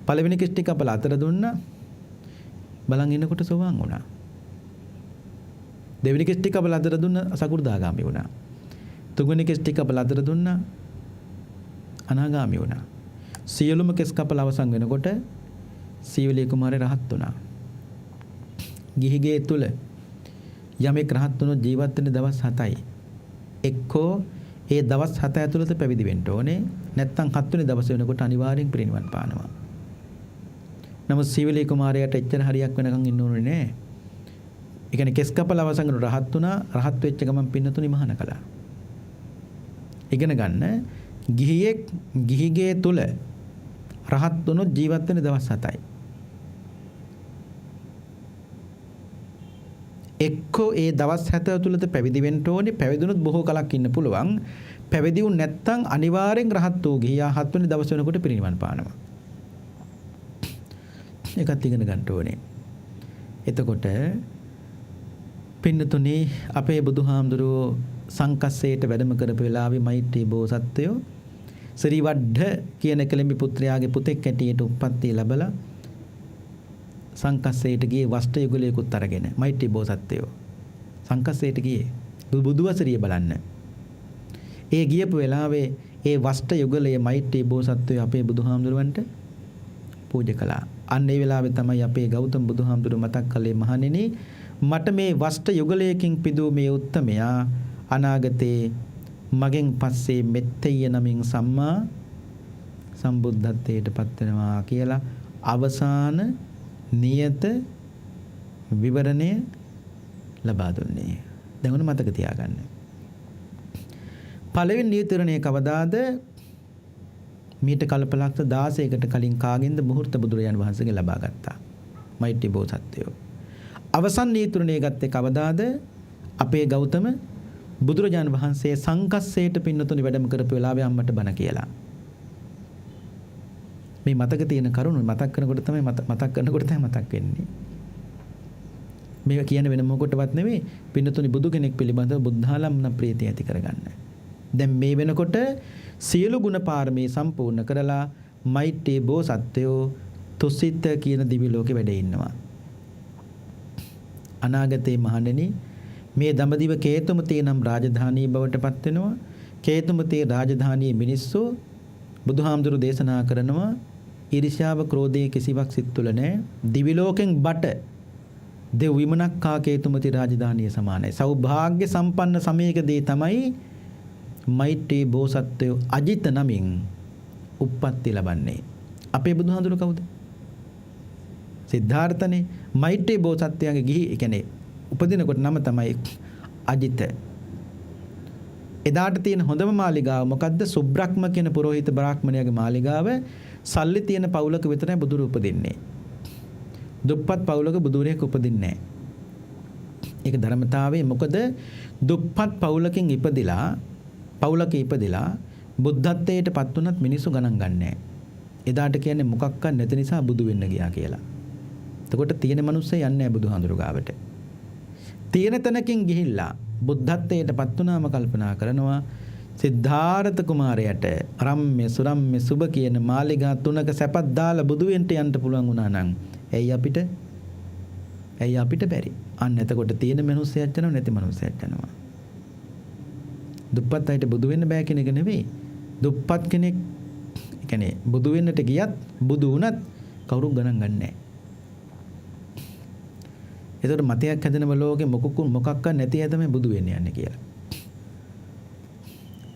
පළවෙනි කෙස් ටික කපලා අතට දුන්නා. බලන් ඉන්නකොට සෝවාන් වුණා. දෙවෙනි කෙස් ටික කපලා අතට දුන්න සකු르දාගාමි වුණා. තුන්වෙනි කෙස් ටික කපලා අතට දුන්නා අනාගාමි වුණා. සියලුම කෙස් කපලා අවසන් වෙනකොට සීවලී කුමාරයා රහත් වුණා. ගිහිගේ තුල යමෙක් රහත් වුණොත් ජීවත් වෙන දවස් 7යි. එක්කෝ ඒ දවස් 7 ඇතුළත පැවිදි වෙන්න ඕනේ. නැත්නම් 7 වෙනි දවසේ වෙනකොට අනිවාර්යෙන් පිරිනිවන් පානවා. නමුත් සීවලී කුමාරයාට එච්චර හරියක් වෙනකන් ඉන්න ඕනේ නෑ. ඒ කියන්නේ කෙස් කපලා අවසන් කරන රහත් වුණා. රහත් වෙච්ච ගමන් පින්නතුනි මහාන කළා. ඉගෙන ගන්න ගිහිගේ තුල රහත් වුණොත් ජීවත් වෙන දවස් 7යි. එක්කෝ ඒ දවස් 7 ඇතුළත පැවිදි වෙන්න ඕනේ. පැවිදුනොත් බොහෝ කලක් ඉන්න පුළුවන්. පැවිදි වුන් නැත්නම් අනිවාර්යෙන් රහත් වූ ගියා 7 වෙනි දවස් වෙනකොට පිරිනිවන් පානවා. ඒකත් ඉගෙන ගන්න ඕනේ. එතකොට පින්නතුනේ අපේ බුදුහාමුදුරුවෝ සංකස්සේට වැඩම කරපු වෙලාවේ මෛත්‍රී බෝසත්වයෝ ශ්‍රීවඩ්ඩ කියන කෙළඹි පුත්‍රයාගේ පුතෙක් ඇටියට උප්පත්තිය ලැබලා සංකස්සේට ගියේ වස්ත්‍ර යුගලයකුත් අරගෙන මෛත්‍රී බෝසත්වයෝ සංකස්සේට ගියේ බුදුවසරිය බලන්න. ඒ ගියපු වෙලාවේ ඒ වස්ත්‍ර යුගලයේ මෛත්‍රී බෝසත්වයෝ අපේ බුදුහාමුදුරුවන්ට පූජා කළා. අන්න ඒ වෙලාවේ තමයි අපේ ගෞතම බුදුහාමුදුරුවෝ මතක් කළේ මහණෙනි මට මේ වස්ත්‍ර යුගලයකින් පිදූ මේ උත්තමයා අනාගතේ මගෙන් පස්සේ මෙත්තෙය නමින් සම්මා සම්බුද්ධත්වයට පත් වෙනවා කියලා අවසාන නියත විවරණය ලබා දුන්නේ. දැන් ඔන්න මතක තියාගන්න. පළවෙනි නියත විවරණය කවදාද? මීට කල්පලක්ෂ 16කට කලින් කාගෙන්ද මුහුර්ත බුදුරජාණන් වහන්සේගෙන් ලබා ගත්තා. මෛත්‍රී බෝසත්වයෝ. අවසන් නියත විවරණය ගත්තේ කවදාද? අපේ ගෞතම බුදුරජාණන් වහන්සේ සංකස්සේට පින්නතුනි වැඩම කරපු වෙලාවේ අම්මට බණ කියලා. මේ මතක තියෙන කරුණු මතක් කරනකොට තමයි මතක් වෙන්නේ. මේක කියන්නේ වෙන මොකටවත් නෙවෙයි පින්නතුනි බුදු කෙනෙක් පිළිබඳව බුද්ධාලම්න ප්‍රීතිය ඇති කරගන්න. දැන් මේ වෙනකොට සියලු ගුණ පාරමී සම්පූර්ණ කරලා මෛත්‍රී බෝසත්වයෝ තුසිත කියන දිවි ලෝකෙ වැඩ ඉන්නවා. අනාගතේ මහණෙනි මේ දඹදිව කේතුමතේ නම් රාජධානී බවට පත් වෙනවා. කේතුමතේ රාජධානී මිනිස්සු බුදුහාමුදුරු දේශනා කරනවා ඊර්ෂ්‍යාව ක්‍රෝධය කිසිවක් සිත් තුළ නැහැ. දිවි ලෝකෙන් බට දෙව් විමනක්කා කේතුමති රාජධානිය සමානයි. සෞභාග්‍ය සම්පන්න සමයකදී තමයි මෛත්‍රී බෝසත්වයෝ අජිත නමින් උප්පත්ති ලබන්නේ. අපේ බුදුහාඳුර කවුද? සිද්ධාර්ථනේ. මෛත්‍රී බෝසත්වයාගේ ගිහි කියන්නේ උපදිනකොට නම තමයි අජිත. එදාට තියෙන හොඳම මාලිගාව මොකද්ද? සුබ්‍රහ්ම කියන පුරোহিত බ්‍රාහ්මණයාගේ මාලිගාව. සල්ලි තියෙන පවුලක විතරයි බුදුරු උපදින්නේ. දුප්පත් පවුලක බුදුරෙක් උපදින්නේ නැහැ. ඒක ධර්මතාවය. මොකද දුප්පත් පවුලකින් ඉපදිලා බුද්ධත්වයට පත් වුණත් මිනිස්සු ගණන් ගන්නෑ. එදාට කියන්නේ මොකක්වත් නැති නිසා බුදු වෙන්න ගියා කියලා. එතකොට තියෙන මිනිස්සු යන්නේ නැහැ බුදුහාඳුරු ගාවට. තියෙන තැනකින් ගිහිල්ලා බුද්ධත්වයට පත් වුණාම කල්පනා කරනවා සිද්ධාර්ථ කුමාරයාට රම්ම්‍ය සුරම්ම්‍ය සුබ කියන මාලිගා තුනක සැපත් දාලා බුදු වෙන්න යන්න පුළුවන් වුණා නම් ඇයි අපිට බැරි? අන්න එතකොට තියෙන මිනිස්සුයක් යනවා නැති මිනිස්සුයක් යනවා. දුප්පත් අයට බුදු වෙන්න බෑ කියන එක නෙවෙයි. දුප්පත් කෙනෙක් කියන්නේ බුදු වෙන්නට ගියත් බුදු වුණත් කවුරුත් ගණන් ගන්නෑ. ඒතකොට මතයක් හැදෙනම ලෝකෙ මොකක්වත් නැති අය තමයි බුදු වෙන්න යන්නේ කියලා.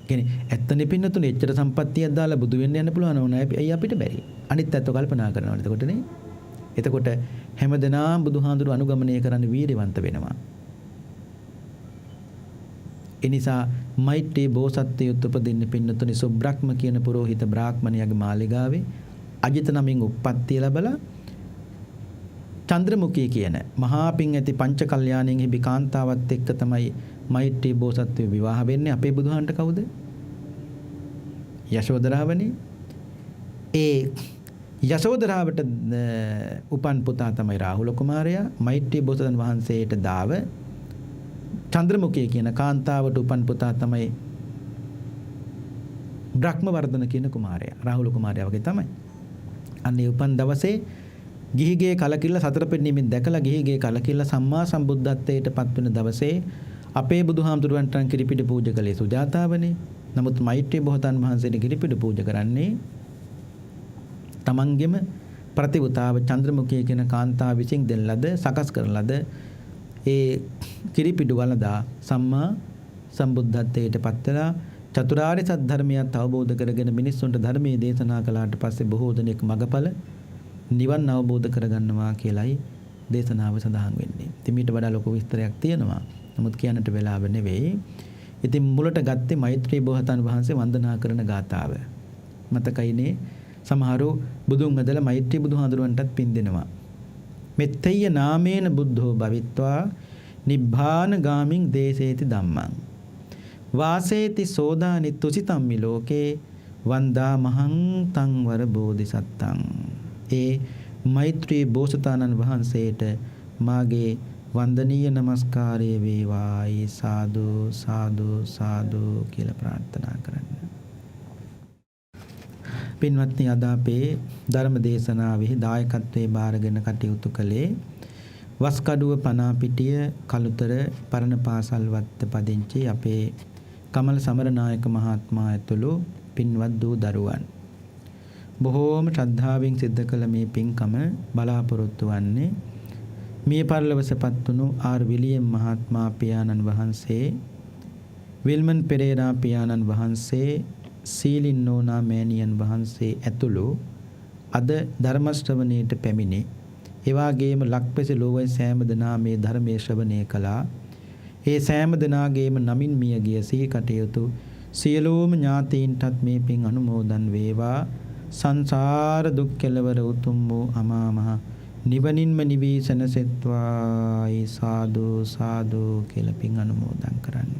කියන්නේ ඇත්තනේ පින්නතුනේ එච්චර සම්පත්තියක් දාලා බුදු වෙන්න යන්න පුළුවන් නෝනා. ඇයි අපිට බැරි? අනිත් ඇත්ත කල්පනා කරනවා. එතකොට හැමදෙනාම බුදුහාඳුරු අනුගමනය කරන්න වීරවන්ත වෙනවා. ඒ නිසා මෛත්‍රී බෝසත්වයෝ උපදින්න පින්නතුනේ සුබ්‍රහ්ම කියන පුරোহিত බ්‍රාහ්මණයාගේ මාලිගාවේ අජිත නමින් උප්පත්තිය ලැබලා චන්ද්‍රමුඛී කියන මහා පිං ඇති පංච කල්යාණයෙන් හිබි කාන්තාවත් එක්ක තමයි මෛත්‍රී බෝසත්වයෝ විවාහ වෙන්නේ. අපේ බුදුහාන්ට කවුද? යශෝදරාවනේ. ඒ යශෝදරාවට උපන් පුතා තමයි රාහුල කුමාරයා. මෛත්‍රී බෝසතන් වහන්සේට දාව චන්ද්‍රමුඛී කියන කාන්තාවට උපන් පුතා තමයි බ්‍රහ්මවර්ධන කියන කුමාරයා. රාහුල කුමාරයා වගේ තමයි. අන්නේ උපන් දවසේ ගිහිගේ කලකිරලා සතර පෙරණීමෙන් දැකලා ගිහිගේ කලකිරලා සම්මා සම්බුද්ධත්වයට පත් වෙන දවසේ අපේ බුදුහාමුදුරුවන්ට කිරිපිඩි පූජා කළේ සුජාතාවනේ. නමුත් මෛත්‍රී බෝසතන් වහන්සේට කිරිපිඩි පූජා කරන්නේ තමන්ගෙම ප්‍රතිවතාව චන්ද්‍රමුඛී කියන කාන්තාව විසින් දෙන ලද සකස් කරන ලද ඒ කිරිපිඩු වළඳා සම්මා සම්බුද්ධත්වයට පත් වෙලා චතුරාර්ය සත්‍ය ධර්මයත් අවබෝධ කරගෙන මිනිස්සුන්ට ධර්මයේ දේශනා කළාට පස්සේ බොහෝ දෙනෙක් මගඵල නිවන් අවබෝධ කරගන්නවා කියලයි දේශනාව සඳහන් වෙන්නේ. ඉතින් ඊට වඩා ලොකු විස්තරයක් තියෙනවා. නමුත් කියන්නට වෙලාව නෙවෙයි. ඉතින් මුලට ගත්තේ මෛත්‍රී බෝසතන් වහන්සේ වන්දනා කරන ගාථාව. මතකයිනේ සමහරු බුදුන් හදලා මෛත්‍රී බුදුහාඳුරන්ටත් පින් දෙනවා. මෙත්තේය නාමේන බුද්ධෝ භවිත්වා නිබ්බාන ගාමින් දේශේති ධම්මං වාසේති සෝදානි තුසිතම්මි ලෝකේ වන්දා මහං තං වර බෝධිසත්තං. ඒ මෛත්‍රී බෝසතාණන් වහන්සේට මාගේ වන්දනීය නමස්කාරය වේවායි සාදු සාදු සාදු කියලා ප්‍රාර්ථනා කරන්න. පින්වත්නි, අද අපේ ධර්ම දේශනාවෙහි දායකත්වයේ බාරගෙන කටයුතු කළේ වස්කඩුව පනාපිටිය කළුතර පරණ පාසල් වත්ත පදිංචි අපේ කමල සමරනායක මහත්මයා ඇතුළු පින්වත් දූ දරුවන්. බොහෝම ශ්‍රද්ධාවෙන් සිද්ධ කළ මේ පින්කම බලාපොරොත්තු වන්නේ මිය පරලොවසපත් වුණු ආර් විලියම් මහත්මයා පියාණන් වහන්සේ, විල්මන් පෙරේරා පියාණන් වහන්සේ, සීලින් නෝනා මෑණියන් වහන්සේ ඇතුළු අද ධර්ම ශ්‍රවණයට පැමිණි. ඒ වගේම ලක්පැසි ලෝවයි සෑම දෙනා මේ ධර්මයේ ශ්‍රවණය කළා. ඒ සෑම දෙනාගේම නමින් මිය ගිය සිහි කටයුතු සියලුම ඥාතීන්ටත් මේ පින් අනුමෝදන් වේවා. සංසාර දුක් කෙලවර උතුම් වූ අමා මහ නිවනින්ම නිවී සැනසෙත්වායි සාදු සාදු කියලා පින් අනුමෝදන් කරන්න.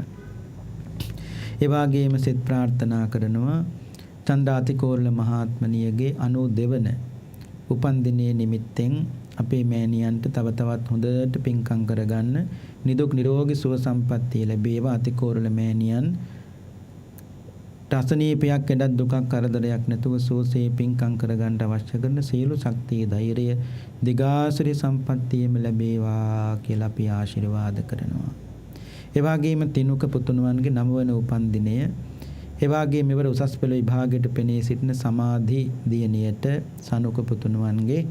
ඒ වගේම සිත ප්‍රාර්ථනා කරනවා චන්දාතිකෝරළ මහත්මණියගේ 92 වන උපන්දිනයේ නිමිත්තෙන් අපේ මෑණියන්ට තව තවත් හොඳට පින්කම් කරගන්න නිදුක් නිරෝගී සුව සම්පන්නිය ලැබේවා. අතිකෝරළ මෑණියන් රසනීපයක් එඩක් දුකක් කරදරයක් නැතුව සෝසේ පින්කම් කරගන්න අවශ්‍ය කරන සියලු ශක්තිය ධෛර්යය දිගාසිරි සම්පන්නියම ලැබේවා කියලා අපි ආශිර්වාද කරනවා. ඒ වගේම තිනුක පුතුණුවන්ගේ 9 වන උපන්දිනය, ඒ වගේම මෙවර උසස් පෙළ විභාගයට පෙනී සිටින සමාධි දියණියට සනුක පුතුණුවන්ගේ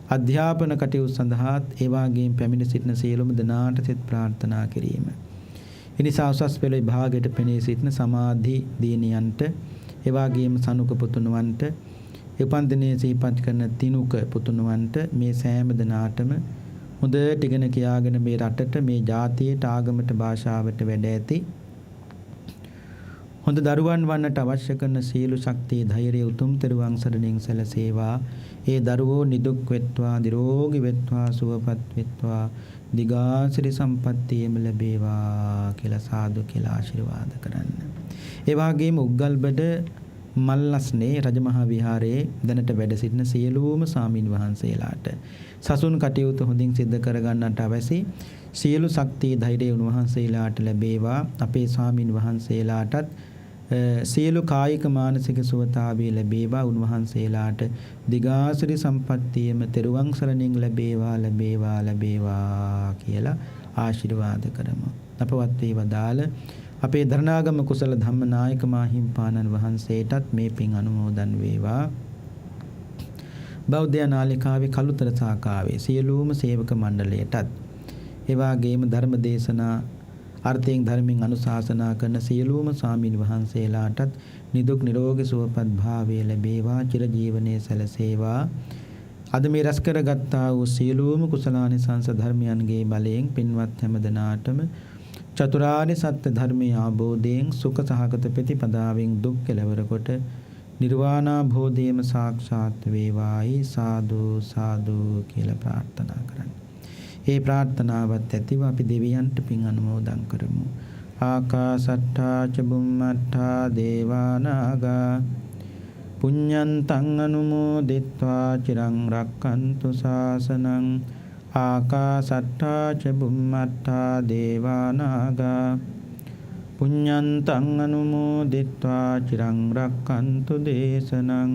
අධ්‍යාපන කටයුතු සඳහාත් ඒ වගේම පැමිණ සිටින සියලුම දෙනාට සිත ප්‍රාර්ථනා කිරීම. එනිසා උසස් පෙළ විභාගයට පෙනී සිටින සමාධි දියණියන්ට ඒ වගේම සනුක පුතුණුවන්ට උපන් දිනයේ සිහිපත් කරන තිනුක පුතුණුවන්ට මේ සෑම දිනාටම හොඳට ඉගෙන කියාගෙන මේ රටට මේ ජාතියට ආගමට භාෂාවට වැඩ ඇති හොඳ දරුවන් වන්නට අවශ්‍ය කරන සීල ශක්තිය ධෛර්යය උතුම් තෙරුවන් සරණින් සැලසේවා. ඒ දරුවෝ නිදුක් වෙත්වා නිරෝගී වෙත්වා සුවපත් වෙත්වා දිගාසිරි සම්පත්තියම ලැබේවා කියලා සාදු කියලා ආශිර්වාද කරන්න. ඒ වගේම උග්ගල්බඩ මල්ලස්නේ රජමහා විහාරයේ දැනට වැඩ සිටින සියලුම සාමින් වහන්සේලාට සසුන් කටයුතු හොඳින් සිද්ධ කරගන්නට අවශ්‍ය සියලු ශක්තිය ධෛර්යය උන්වහන්සේලාට ලැබේවා. අපේ ස්වාමින් වහන්සේලාටත් සියලු කායික මානසික සුවතාවය ලැබේවා. උන්වහන්සේලාට දිගාසිරි සම්පත්තියම තෙරුවන් සරණින් ලැබේවා ලැබේවා ලැබේවා කියලා ආශිර්වාද කරමු. අපවත් වේ වදාළ අපේ දරණාගම කුසල ධම්මනායක මාහිම්පාණන් වහන්සේටත් මේ පින් අනුමෝදන් වේවා. බෞද්ධ නාලිකාවේ කළුතර සාකාවේ සියලුම සේවක මණ්ඩලයටත් ඒ වගේම ධර්ම දේශනා අර්ථයෙන් ධර්මයෙන් අනුශාසනා කරන සියලුම ස්වාමීන් වහන්සේලාටත් නිදුක් නිරෝගී සුවපත් භාවය ලැබේවා චිරජීවනයේ සැලසේවා. අද මේ රැස් කරගත්තා වූ සියලුම කුසලානිසංස ධර්මයන්ගේ බලයෙන් පින්වත් හැම දෙනාටම චතුරාර්ය සත්‍ය ධර්මයේ ආબોධයෙන් සුඛ සහගත ප්‍රතිපදාවෙන් දුක් කෙලවර කොට නිර්වාණාභෝධයම සාක්ෂාත් වේවායි සාදු සාදු කියලා ප්‍රාර්ථනා කරන්න. ඒ ප්‍රාර්ථනාවත් ඇතිව අපි දෙවියන්ට පින් අනුමෝදන් කරමු. ආකාසට්ඨා ච බුම්මට්ඨා දේවානාගා පුඤ්ඤන්තං අනුමෝදිත්වා චිරං රක්ඛන්තු ශාසනං. ආකාසට්ඨා ච බුම්මට්ඨා දේවානාගා පුඤ්ඤන්තං අනුමෝදිත්වා චිරං රක්ඛන්තු දේශනං.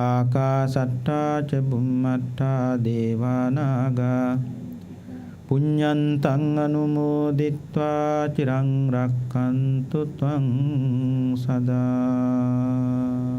ආකාසට්ඨා ච බුම්මට්ඨා දේවානාගා පුඤ්ඤන්තං අනුමෝදිත්වා චිරං රක්ඛන්තු ත්වං සදා.